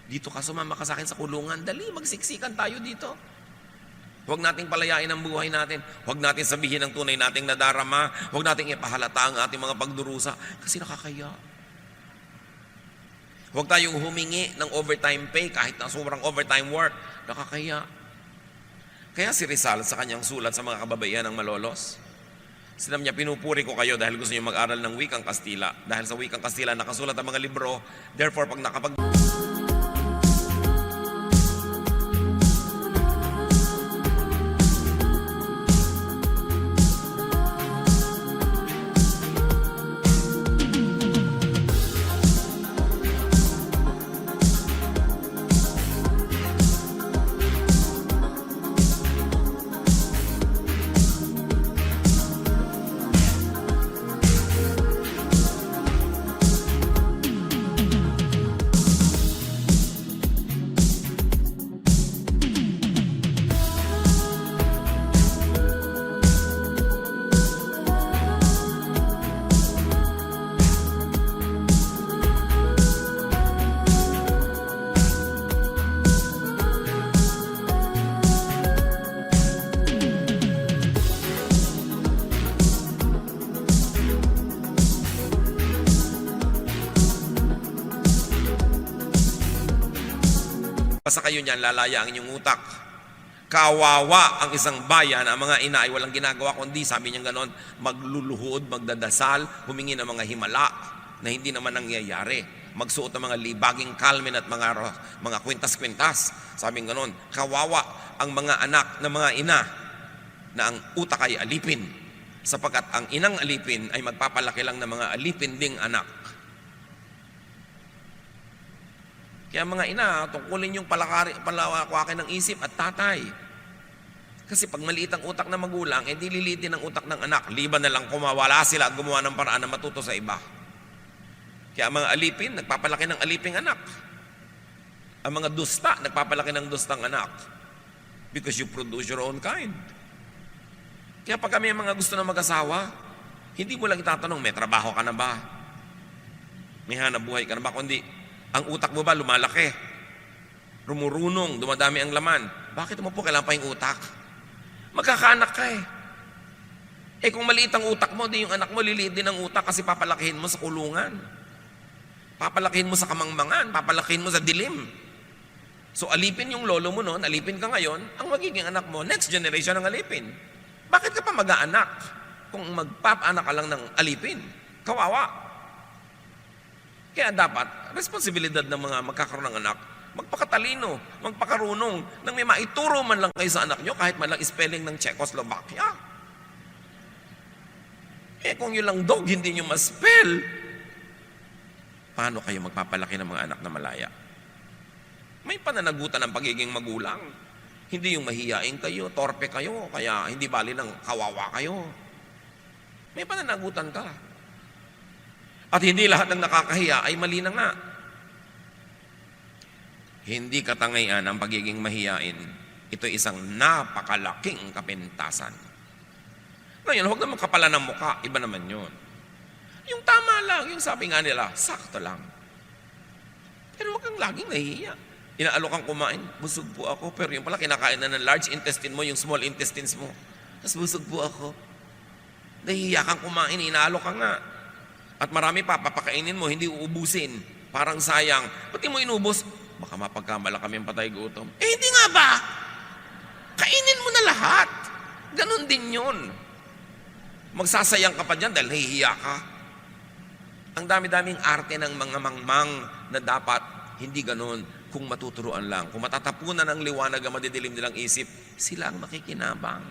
Dito ka, sumama ka sa akin sa kulungan. Dali, magsiksikan tayo dito. Huwag nating palayain ang buhay natin. Huwag natin sabihin ang tunay nating nadarama. Huwag nating ipahalata ang ating mga pagdurusa kasi nakakaya. Huwag tayong humingi ng overtime pay kahit na sobrang overtime work. Nakakaya. Kaya si Rizal sa kanyang sulat sa mga kababaihan ng malolos, sinabi niya, pinupuri ko kayo dahil gusto niyo mag-aral ng wikang Kastila. Dahil sa wikang Kastila nakasulat ang mga libro. Therefore, pag sa kayo niyan, lalaya ang inyong utak. Kawawa ang isang bayan, ang mga ina ay walang ginagawa kundi, sabi niya ganon, magluluhod, magdadasal, humingi ng mga himala na hindi naman nangyayari. Magsuot ng mga libaging kalmen at mga kwintas-kwintas. Sabi niya ganon, kawawa ang mga anak ng mga ina na ang utak ay alipin, sapagkat ang inang alipin ay magpapalaki lang ng mga alipin ding anak. Kaya mga ina, tungkulin yung palawakin ng isip at tatay. Kasi pag maliit ang utak ng magulang, di lilitin ang utak ng anak. Liban na lang kumawala sila at gumawa ng paraan na matuto sa iba. Kaya ang mga alipin, nagpapalaki ng aliping anak. Ang mga dusta, nagpapalaki ng dustang anak. Because you produce your own kind. Kaya pag kami mga gusto na mag-asawa, hindi mo lang itatanong, may trabaho ka na ba? May hanap buhay ka na ba? Kundi, ang utak mo ba lumalaki? Rumurunong, dumadami ang laman. Bakit mo po kailangan pa yung utak? Magkakaanak ka eh. Kung maliit ang utak mo, di yung anak mo liliit din ang utak kasi papalakihin mo sa kulungan. Papalakihin mo sa kamangmangan, papalakihin mo sa dilim. So alipin yung lolo mo noon, alipin ka ngayon, ang magiging anak mo, next generation ang alipin. Bakit ka pa mag-aanak kung magpapaanak ka lang ng alipin? Kawawa. Kaya dapat, responsibilidad ng mga magkakaroon ng anak, magpakatalino, magpakarunong, nang may maituro man lang kayo sa anak nyo, kahit man lang spelling ng Czechoslovakia. Kung yun lang dog, hindi nyo ma-spell, paano kayo magpapalaki ng mga anak na malaya? May pananagutan ng pagiging magulang. Hindi yung mahiyain kayo, torpe kayo, kaya hindi bali ng kawawa kayo. May pananagutan ka. At hindi lahat ng nakakahiya ay mali na nga. Hindi katangayan ang pagiging mahiyain. Ito isang napakalaking kapintasan. Ngayon, huwag naman kapala ng mukha. Iba naman yun. Yung tama lang, yung sabi nga nila, sakto lang. Pero huwag kang laging nahihiya. Inaalok kang kumain, busog po ako. Pero yung pala, kinakain na ng large intestine mo, yung small intestines mo. Tapos busog po ako. Nahihiya kang kumain, inaalok ka nga. At marami pa, papakainin mo, hindi uubusin. Parang sayang. Pati mo inubos, baka mapagkamala kami ang patay gutom. Hindi nga ba? Kainin mo na lahat. Ganon din yun. Magsasayang ka pa dyan dahil nahihiya ka. Ang dami-daming arte ng mga mangmang na dapat hindi ganon kung matuturuan lang. Kung matatapunan ng liwanag ang madidilim nilang isip, sila ang makikinabang.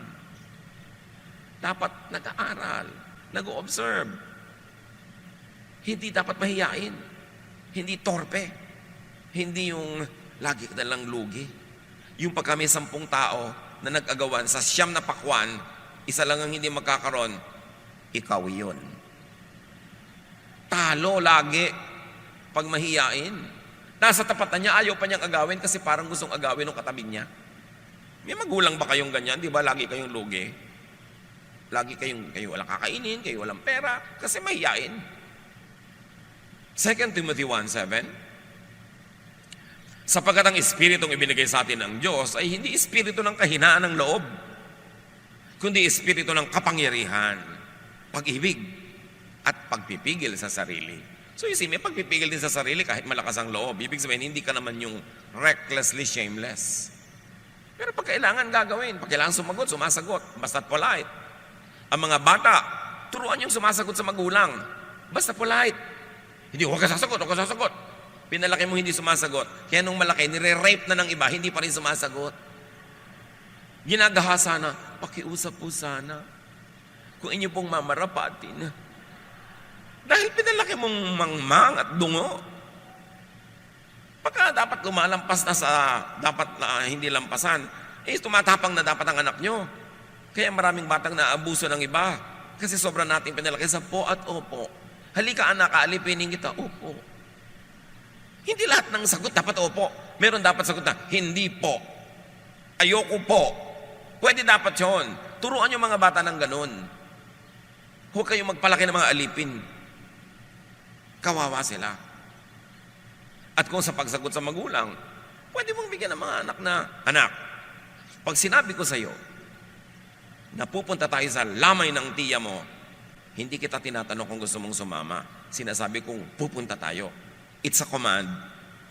Dapat nag-aaral, nag-observe. Hindi dapat mahiyain. Hindi torpe. Hindi yung lagi ka nalang lugi. Yung pag kami 10 tao na nag-agawan sa 9 na pakwan, isa lang ang hindi magkakaroon, ikaw yun. Talo lagi pag mahiyain. Nasa tapatan niya, ayaw pa niyang agawin kasi parang gustong agawin ng katabi niya. May magulang ba kayong ganyan? Di ba lagi kayong lugi? Lagi kayo walang kakainin, kayo walang pera, kasi mahiyain. 2 Timothy 1:7, Sapagkat ang espiritong ibinigay sa atin ng Diyos ay hindi espiritu ng kahinaan ng loob, kundi espiritu ng kapangyarihan, pag-ibig, at pagpipigil sa sarili. So you see, may pagpipigil din sa sarili kahit malakas ang loob. Ibig sabihin, hindi ka naman yung recklessly shameless. Pero pag kailangan gagawin, pag kailangan sumagot, sumasagot, basta't polite. Ang mga bata, turuan yung sumasagot sa magulang, basta polite. Hindi, huwag ka sasagot, huwag ka sasagot. Pinalaki mo hindi sumasagot. Kaya nung malaki, nire-rape na ng iba, hindi pa rin sumasagot. Ginagahasa na, pakiusap po sana. Kung inyo pong mamarapatin. Dahil pinalaki mong mangmang at dungo. Pagka dapat lumalampas na sa dapat na hindi lampasan, tumatapang na dapat ang anak nyo. Kaya maraming batang naabuso ng iba. Kasi sobrang nating pinalaki sa po at opo. Halika anak, aalipinin kita, opo. Hindi lahat ng sagot dapat opo. Meron dapat sagot na, hindi po. Ayoko po. Pwede dapat yun. Turuan yung mga bata ng ganun. Huwag kayong magpalaki ng mga alipin. Kawawa sila. At kung sa pagsagot sa magulang, pwede mong bigyan ng mga anak na, anak, pag sinabi ko sa iyo, na pupunta tayo sa lamay ng tiya mo, hindi kita tinatanong kung gusto mong sumama. Sinasabi kong pupunta tayo. It's a command,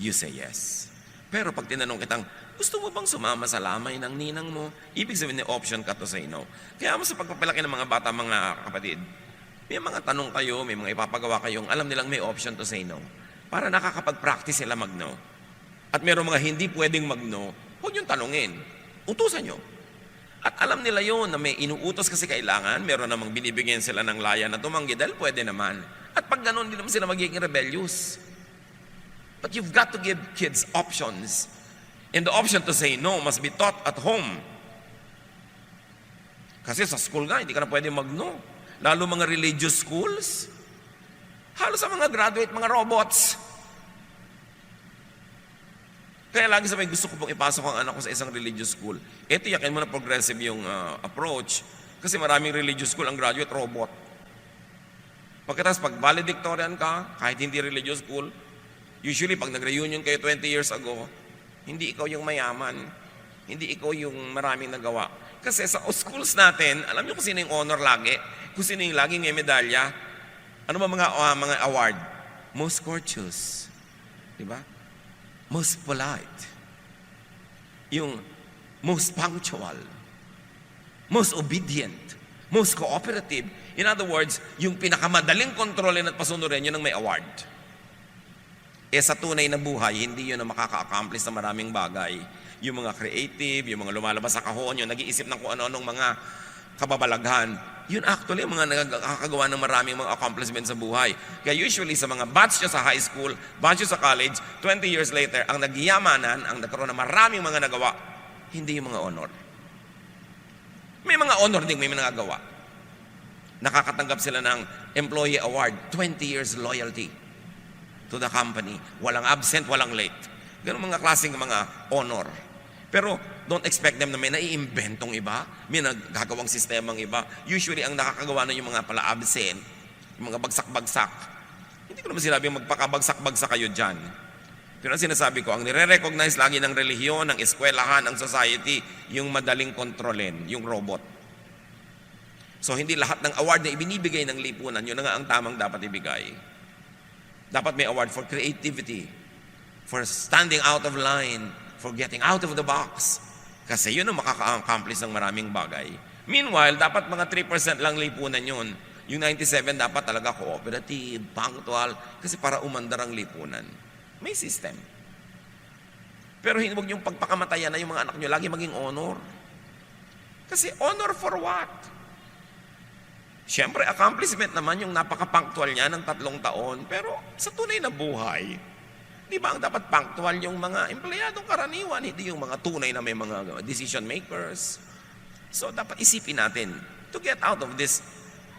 you say yes. Pero pag tinanong kitang, gusto mo bang sumama sa lamay ng ninang mo? Ibig sabihin may option ka to say no. Kaya mo sa pagpapalaki ng mga bata, mga kapatid, may mga tanong kayo, may mga ipapagawa kayong alam nilang may option to say no. Para nakakapag-practice sila mag-no. At meron mga hindi pwedeng mag-no, huwag yung tanungin. Utusan nyo. At alam nila yon na may inuutos kasi kailangan, meron namang binibigyan sila ng laya na tumanggi dahil pwede naman. At pag ganun, hindi naman sila magiging rebellious. But you've got to give kids options. And the option to say no must be taught at home. Kasi sa school nga, hindi ka na pwede mag-no. Lalo mga religious schools. Halos sa mga graduate, mga robots. Kaya lagi sabi, gusto ko pong ipasok ang anak ko sa isang religious school. Ito, yakin mo na progressive yung approach. Kasi maraming religious school, ang graduate, robot. Pagkatapos, pag valedictorian ka, kahit hindi religious school, usually, pag nag-reunion kayo 20 years ago, hindi ikaw yung mayaman. Hindi ikaw yung maraming nagawa. Kasi sa schools natin, alam niyo kung sino yung honor lagi? Kung sino yung laging may medalya? Ano ba mga award? Most courteous. Diba? Most polite. Yung most punctual. Most obedient. Most cooperative. In other words, yung pinakamadaling kontrolin at pasunurin, yun ang may award. Sa tunay na buhay, hindi yun ang makaka-accomplish sa maraming bagay. Yung mga creative, yung mga lumalabas sa kahon, yung nag-iisip ng kung ano-anong mga kababalaghan, yun actually mga nakakagawa ng maraming mga accomplishments sa buhay. Kaya usually sa mga batch nyo sa high school, batch nyo sa college, 20 years later, ang nagyamanan, ang nagkaroon ng maraming mga nagawa, hindi yung mga honor. May mga honor din, may mga nagawa. Nakakatanggap sila ng employee award, 20 years loyalty to the company. Walang absent, walang late. Ganun mga klaseng mga honor. Pero don't expect them na may naiimbentong iba, may nagagawang sistemang iba. Usually, ang nakakagawa na yung mga pala absent, yung mga bagsak-bagsak. Hindi ko naman sinabi magpakabagsak-bagsak kayo dyan. Pero ang sinasabi ko, ang nire-recognize lagi ng relihiyon, ng eskwelahan, ng society, yung madaling kontrolin, yung robot. So, hindi lahat ng award na ibinibigay ng lipunan, yun na nga ang tamang dapat ibigay. Dapat may award for creativity, for standing out of line, for getting out of the box. Kasi yun ang makaka-accomplish ng maraming bagay. Meanwhile, dapat mga 3% lang lipunan yun. Yung 97 dapat talaga cooperative, punctual, kasi para umandar ang lipunan. May system. Pero huwag yung pagpakamatayan na yung mga anak nyo, lagi maging honor. Kasi honor for what? Siyempre, accomplishment naman yung napaka-punctual niya ng 3 taon. Pero sa tunay na buhay, di ba ang dapat punctual yung mga empleyadong karaniwan, hindi yung mga tunay na may mga decision makers. So dapat isipin natin to get out of these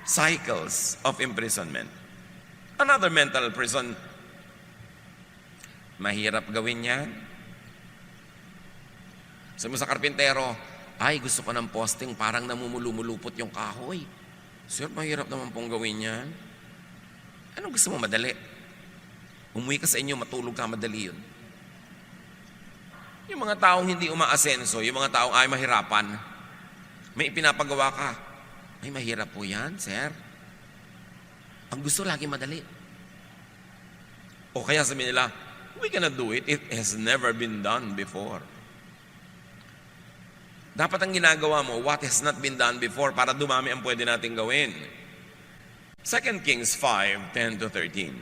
cycles of imprisonment. Another mental prison, mahirap gawin yan. Sabi mo sa karpintero, ay gusto ko ng posting parang namumulumulupot yung kahoy. Sir, mahirap naman pong gawin yan. Anong gusto mo? Madali. Umuwi ka sa inyo, matulog ka, madali yun. Yung mga taong hindi umaasenso, yung mga taong ay mahirapan, may ipinapagawa ka. Ay, mahirap po yan, sir. Ang gusto lagi madali. O kaya sabihin nila, we cannot do it. It has never been done before. Dapat ang ginagawa mo, what has not been done before para dumami ang pwede nating gawin. 2 Kings 5:10-13.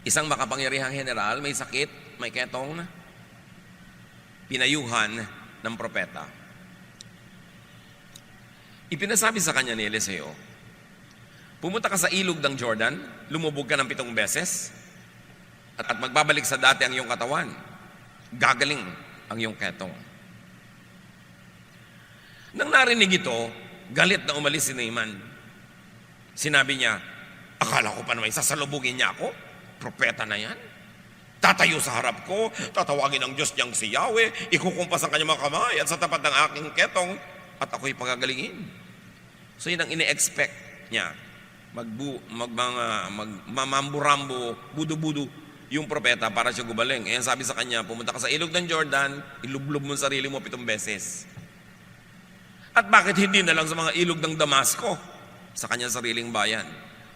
Isang makapangyarihang general, may sakit, may ketong, pinayuhan ng propeta. Ipinasabi sa kanya ni Eliseo, pumunta ka sa ilog ng Jordan, lumubog ka ng 7 beses, at magbabalik sa dati ang iyong katawan. Gagaling ang iyong ketong. Nang narinig ito, galit na umalis si Naaman. Sinabi niya, akala ko pa naman sasalubugin niya ako? Propeta na yan. Tatayo sa harap ko, tatawagin ang Diyos niyang si Yahweh, ikukumpas ang kanyang mga kamay at sa tapat ng aking ketong, at ako'y pagagalingin. So yun ang ine-expect niya. Mamamburambo, budu-budu yung propeta para siya gumaling. Eh, sabi sa kanya, pumunta ka sa ilog ng Jordan, ilublob mo sarili mo 7 beses. At bakit hindi na lang sa mga ilog ng Damasco, sa kanyang sariling bayan,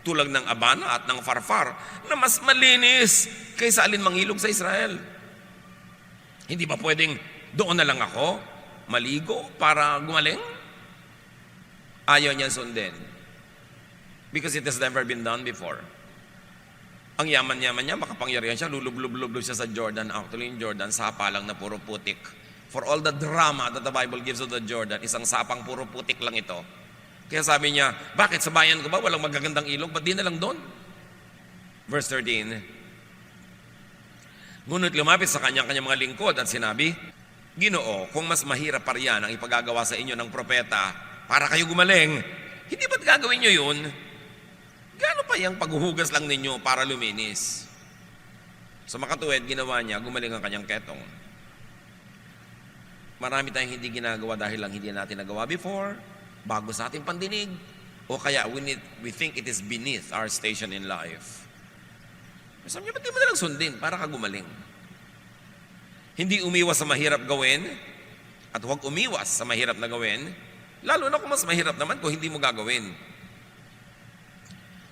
tulad ng Abana at ng Farfar, na mas malinis kaysa alinmang ilog sa Israel? Hindi ba pwedeng doon na lang ako maligo para gumaling? Ayaw niya sundin. Because it has never been done before. Ang yaman-yaman niya, makapangyarihan siya, lulub-lub-lub siya sa Jordan. Actually, in Jordan, sapa lang na puro putik. For all the drama that the Bible gives of the Jordan, isang sapang puro putik lang ito. Kaya sabi niya, bakit sa bayan ko ba walang magagandang ilog? Ba't di na lang doon? Verse 13. Ngunit lumapit sa kanyang mga lingkod at sinabi, Ginoo, kung mas mahirap pa riyan ang ipagagawa sa inyo ng propeta para kayo gumaling, hindi ba't gagawin nyo yun? Gaano pa yung paghuhugas lang ninyo para luminis? Sa makatuwid, ginawa niya, gumaling ang kanyang ketong. Marami tayong hindi ginagawa dahil lang hindi natin nagawa before, bago sa ating pandinig, o kaya we think it is beneath our station in life. Sabi niya, ba't di mo nalang sundin para ka gumaling? Hindi umiwas sa mahirap gawin, at huwag umiwas sa mahirap na gawin, lalo na kung mas mahirap naman kung hindi mo gagawin.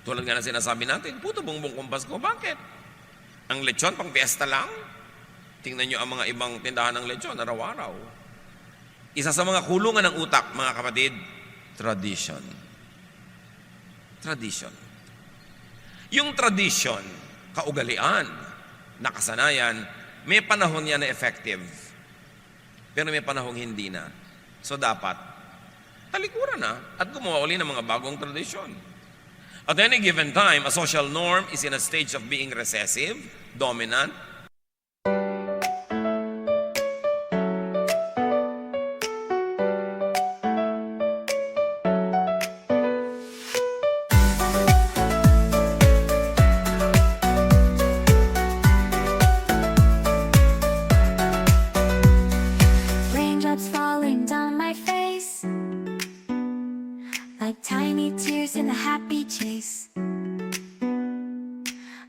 Tulad nga na sinasabi natin, puto bongbong kumpas ko, bakit? Ang lechon, pang fiesta lang? Tingnan nyo ang mga ibang tindahan ng lechon, araw-araw. Isa sa mga kulungan ng utak, mga kapatid, tradition. Tradition. Yung tradition, kaugalian, nakasanayan, may panahon yan na effective. Pero may panahong hindi na. So dapat, talikuran na at gumawa uli ng mga bagong tradisyon. At any given time, a social norm is in a stage of being recessive, dominant, Raindrops falling down my face like tiny tears in a happy chase.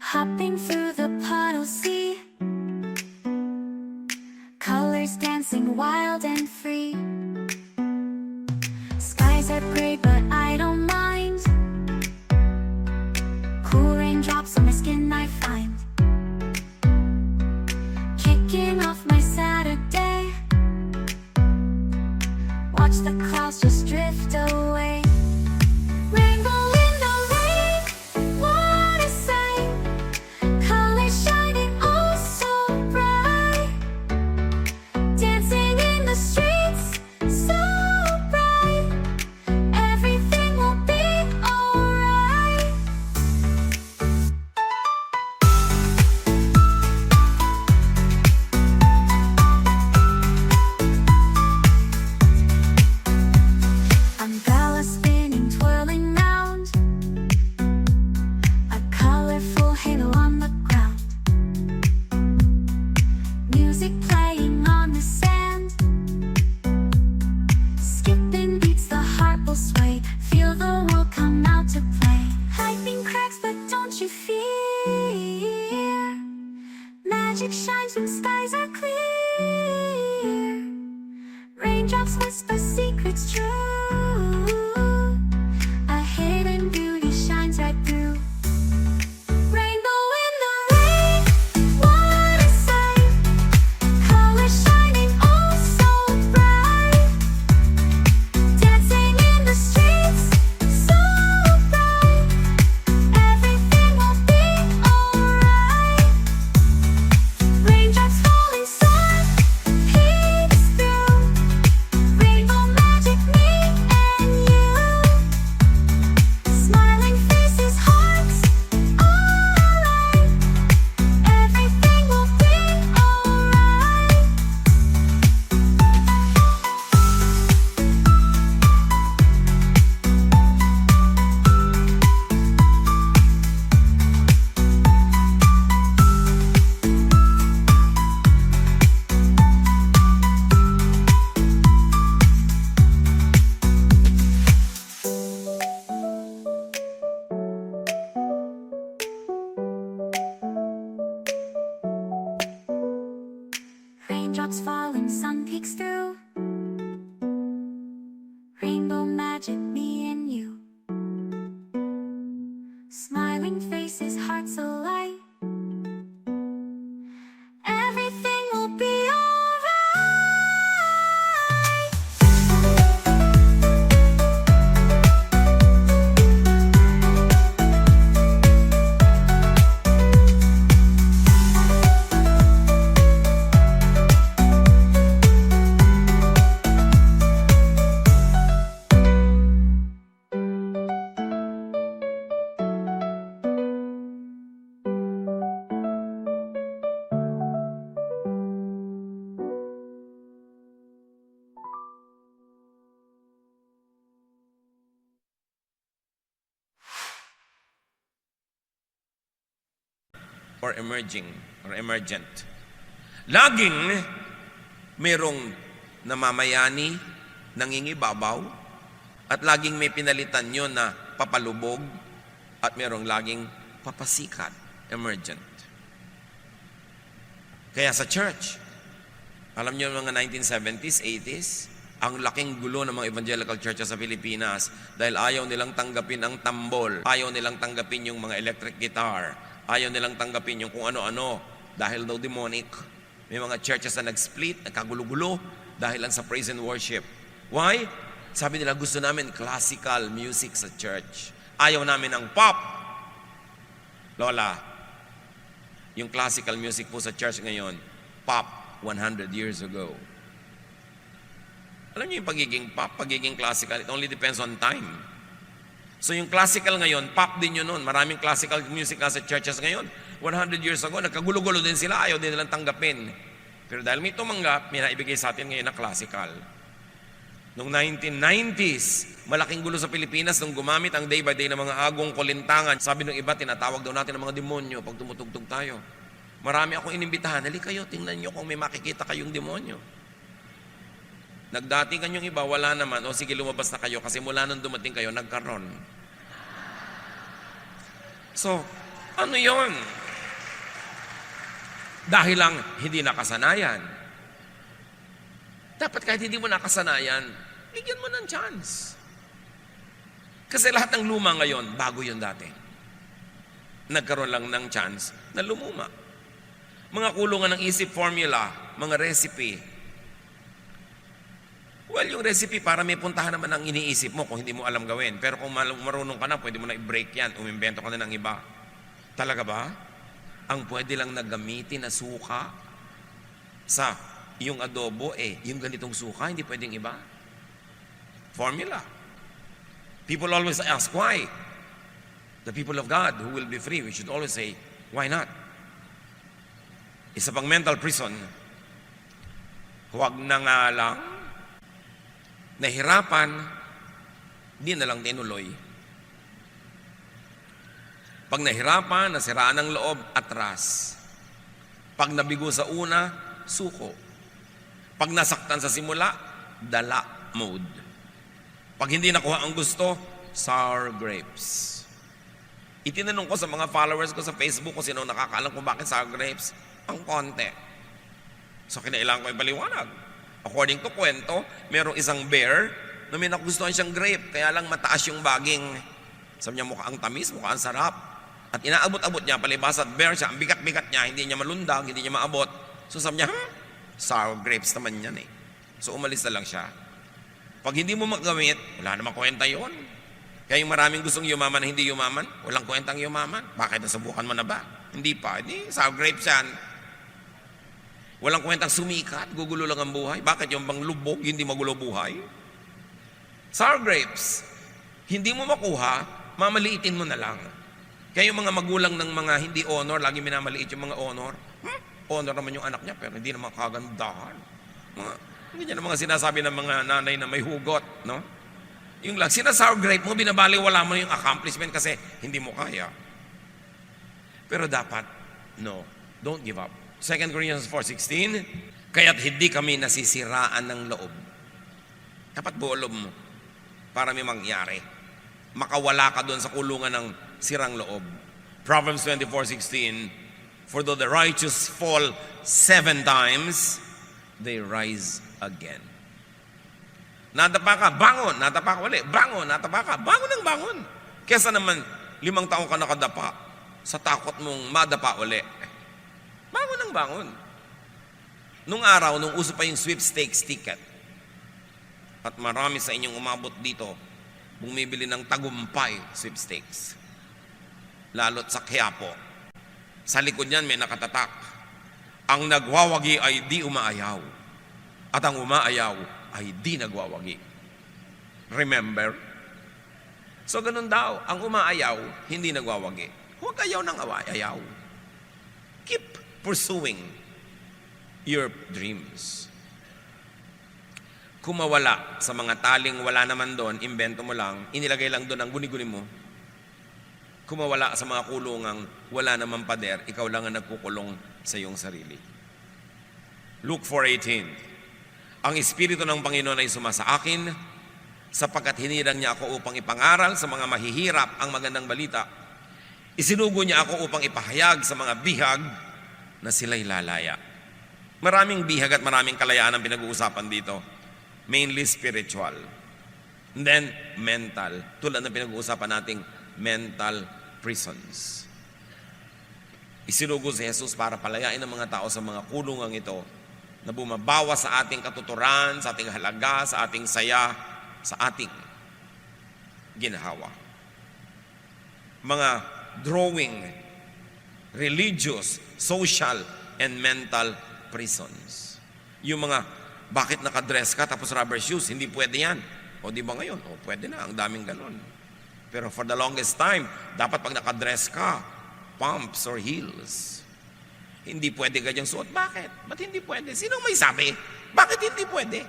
Hopping through the puddle sea, colors dancing wild and free. Skies are gray but I don't mind. Cool raindrops on my skin I find. Kicking off my Saturday, watch the clouds just drift away. Rainbow in the rain, what a sight. Colors shining oh so bright. Dancing in the streets, so bright. Everything will or emerging or emergent. Laging merong namamayani, nangingibabaw, at laging may pinalitan yun na papalubog, at merong laging papasikat, emergent. Kaya sa church, alam niyo mga 1970s, 80s, ang laking gulo ng mga evangelical churches sa Pilipinas dahil ayaw nilang tanggapin ang tambol, ayaw nilang tanggapin yung mga electric guitar, ayaw nilang tanggapin yung kung ano-ano dahil daw demonic. May mga churches na nag-split, nagkagulo-gulo dahil lang sa praise and worship. Why? Sabi nila, gusto namin classical music sa church. Ayaw namin ng pop. Lola, yung classical music po sa church ngayon, pop 100 years ago. Alam niyo yung pagiging pop, pagiging classical, it only depends on time. So yung classical ngayon, pop din yun noon. Maraming classical music sa churches ngayon. 100 years ago, nagkagulo-gulo din sila, ayaw din nilang tanggapin. Pero dahil may tumanggap, may naibigay sa atin ngayon na classical. Noong 1990s, malaking gulo sa Pilipinas nung gumamit ang day by day ng mga agong kulintangan. Sabi ng iba, tinatawag daw natin ng mga demonyo pag tumutugtog tayo. Marami akong inimbitahan, hali kayo, tingnan nyo kung may makikita kayong demonyo. Nagdating kanyong iba, wala naman. O sige, lumabas na kayo kasi mula nung dumating kayo, nagkaroon. So, ano yon? Dahil lang hindi nakasanayan. Dapat kahit hindi mo nakasanayan, bigyan mo ng chance. Kasi lahat ng luma ngayon, bago yun dati. Nagkaroon lang ng chance na lumuma. Mga kulungan ng isip formula, mga recipe. Well, yung recipe para may puntahan naman ang iniisip mo kung hindi mo alam gawin. Pero kung marunong ka na, pwede mo na i-break yan. Umimbento ka na ng iba. Talaga ba? Ang pwede lang na gamitin na suka sa yung adobo, yung ganitong suka, hindi pwedeng iba. Formula. People always ask, why? The people of God who will be free, we should always say, why not? Isa pang mental prison, huwag na nga lang, nahirapan, di na lang tinuloy. Pag nahirapan, nasiraan ng loob, atras. Pag nabigo sa una, suko. Pag nasaktan sa simula, dala mode. Pag hindi nakuha ang gusto, sour grapes. Itinanong ko sa mga followers ko sa Facebook kung sino nakakaalam kung bakit sour grapes, ang konti. So kinailangan ko ipaliwanag. According to kwento, merong isang bear na may nagustuhan siyang grape, kaya lang mataas yung baging. Sabi niya, mukha ang tamis, mukha ang sarap. At inaabot-abot niya, palibas at bear siya, ang bigat-bigat niya, hindi niya malundag, hindi niya maabot. So sabi niya, sour grapes naman yan eh. So umalis na lang siya. Pag hindi mo magamit, wala namang kwenta yun. Kaya yung maraming gustong yumaman na hindi yumaman, walang kwentang yumaman. Bakit nasubukan mo na ba? Hindi pa. Hindi, sour grapes yan. Walang kwentang sumikat, gugulo lang ang buhay. Bakit yung bang lubog, hindi magulo buhay? Sour grapes, hindi mo makuha, mamaliitin mo na lang. Kaya yung mga magulang ng mga hindi honor, lagi minamaliit yung mga honor. Honor naman yung anak niya, pero hindi naman kagandahan. Hindi niya mga sinasabi ng mga nanay na may hugot, no? Yung lang, sour grape mo, binabaliwala mo yung accomplishment kasi hindi mo kaya. Pero dapat, no, don't give up. 2 Corinthians 4:16, kaya't hindi kami nasisiraan ng loob. Dapat buo loob mo para may mangyari. Makawala ka doon sa kulungan ng sirang loob. Proverbs 24:16, for though the righteous fall 7 times, they rise again. Nadapa ka, bangon, nadapa ka ulit, bangon, nadapa ka, bangon ng bangon. Kesa naman, 5 taon ka nakadapa sa takot mong madapa ulit. Bangon ng bangon. Nung araw, nung uso pa yung sweepstakes ticket, at marami sa inyong umabot dito, bumibili ng tagumpay sweepstakes. Lalo't sa Quiapo. Sa likod niyan may nakatatak. Ang nagwawagi ay di umaayaw. At ang umaayaw ay di nagwawagi. Remember? So ganun daw, ang umaayaw, hindi nagwawagi. Huwag ayaw ng ayaw. Keep pursuing your dreams. Kung mawala sa mga taling wala naman doon, imbento mo lang, inilagay lang doon ang guni-guni mo, Kung mawala sa mga kulungang wala namang pader, ikaw lang ang nagkukulong sa iyong sarili. Luke 4:18. Ang Espiritu ng Panginoon ay sumasa akin, sapagkat hinirang niya ako upang ipangaral sa mga mahihirap ang magandang balita. Isinugo niya ako upang ipahayag sa mga bihag na sila'y lalaya. Maraming bihag at maraming kalayaan ang pinag-uusapan dito. Mainly spiritual. And then, mental. Tulad ng pinag-uusapan nating mental prisons. Isinugo si Jesus para palayain ang mga tao sa mga kulungang ito na bumabawas sa ating katuturan, sa ating halaga, sa ating saya, sa ating ginhawa. Mga drawing, religious, social, and mental prisons. Yung mga, bakit nakadress ka tapos rubber shoes? Hindi pwede yan. O di ba ngayon? O pwede na, ang daming ganon. Pero for the longest time, dapat pag nakadress ka, pumps or heels. Hindi pwede ganyang suot. Bakit? Ba't hindi pwede? Sinong may sabi? Bakit hindi pwede?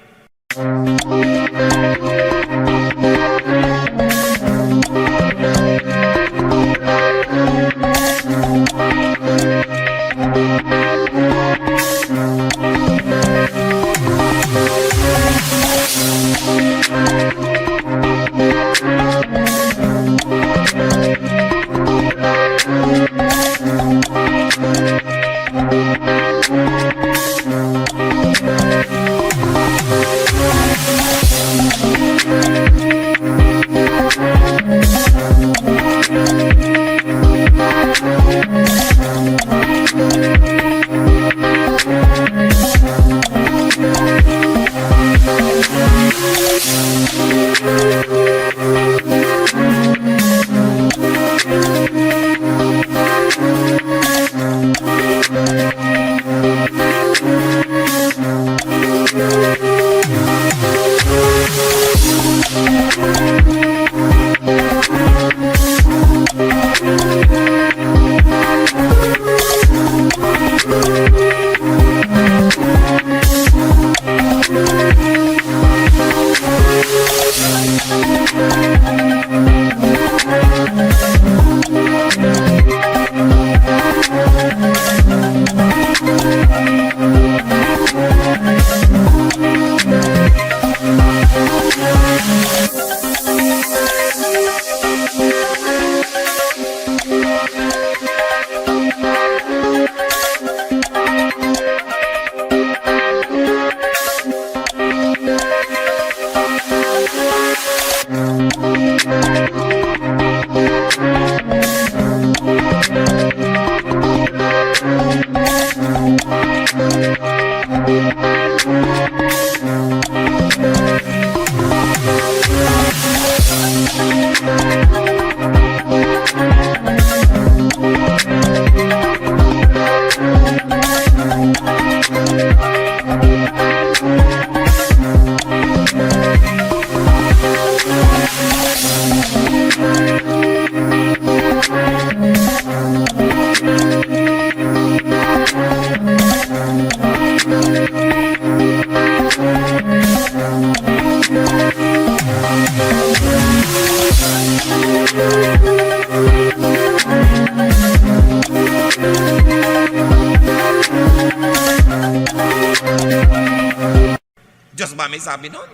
Diyos ba may sabi nun?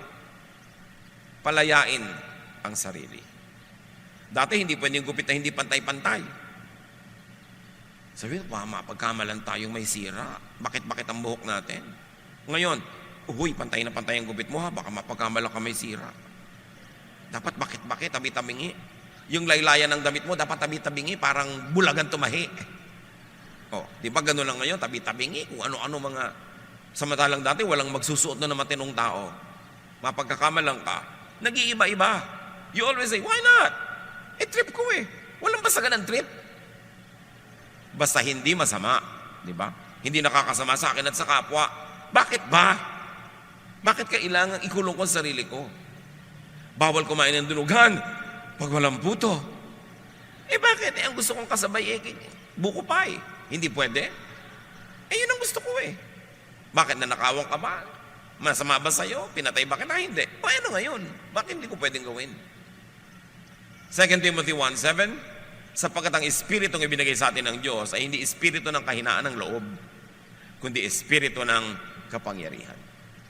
Palayain ang sarili. Dati hindi pwedeng gupit na hindi pantay-pantay. Sabi, mapagkamalan tayong may sira. Bakit ang buhok natin? Ngayon, uy, pantay na pantay ang gupit mo ha, baka mapagkamalan ka may sira. Dapat bakit, tabi-tabingi. Yung laylayan ng damit mo, dapat tabi-tabingi, parang bulagan tumahi. O, di ba gano'n lang ngayon, tabi-tabingi, kung ano-ano mga... Samantalang dati, walang magsusuot na matinong tao. Mapagkakamalang ka, nag-iiba-iba. You always say, why not? Trip ko eh. Walang basagan ng trip. Basta hindi masama. Di ba? Hindi nakakasama sa akin at sa kapwa. Bakit ba? Bakit kailangan ikulong ko sa sarili ko? Bawal kumain ng dunugan pag walang puto. Bakit? Ang gusto kong kasabay buko pie. Hindi pwede? Yun ang gusto ko eh. Bakit nanakawang ka ba? Masama ba sa'yo? Pinatay ba kita? Hindi. Ano ngayon? Bakit hindi ko pwedeng gawin? 2 Timothy 1:7, Sapagkat ang Espiritong ibinigay sa atin ng Diyos ay hindi Espiritu ng kahinaan ng loob, kundi Espiritu ng kapangyarihan.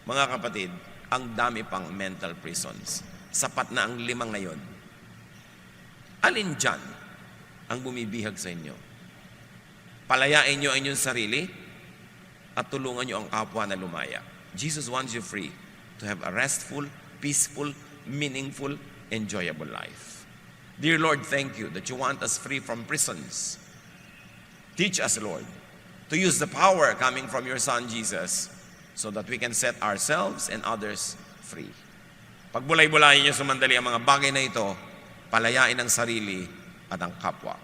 Mga kapatid, ang dami pang mental prisons. Sapat na ang 5 ngayon. Alin dyan ang bumibihag sa inyo? Palayain nyo ang inyong sarili at tulungan nyo ang kapwa na lumaya. Jesus wants you free to have a restful, peaceful, meaningful, enjoyable life. Dear Lord, thank you that you want us free from prisons. Teach us, Lord, to use the power coming from your Son, Jesus, so that we can set ourselves and others free. Pagbulay-bulayin niyo sumandali ang mga bagay na ito, palayain ang sarili at ang kapwa.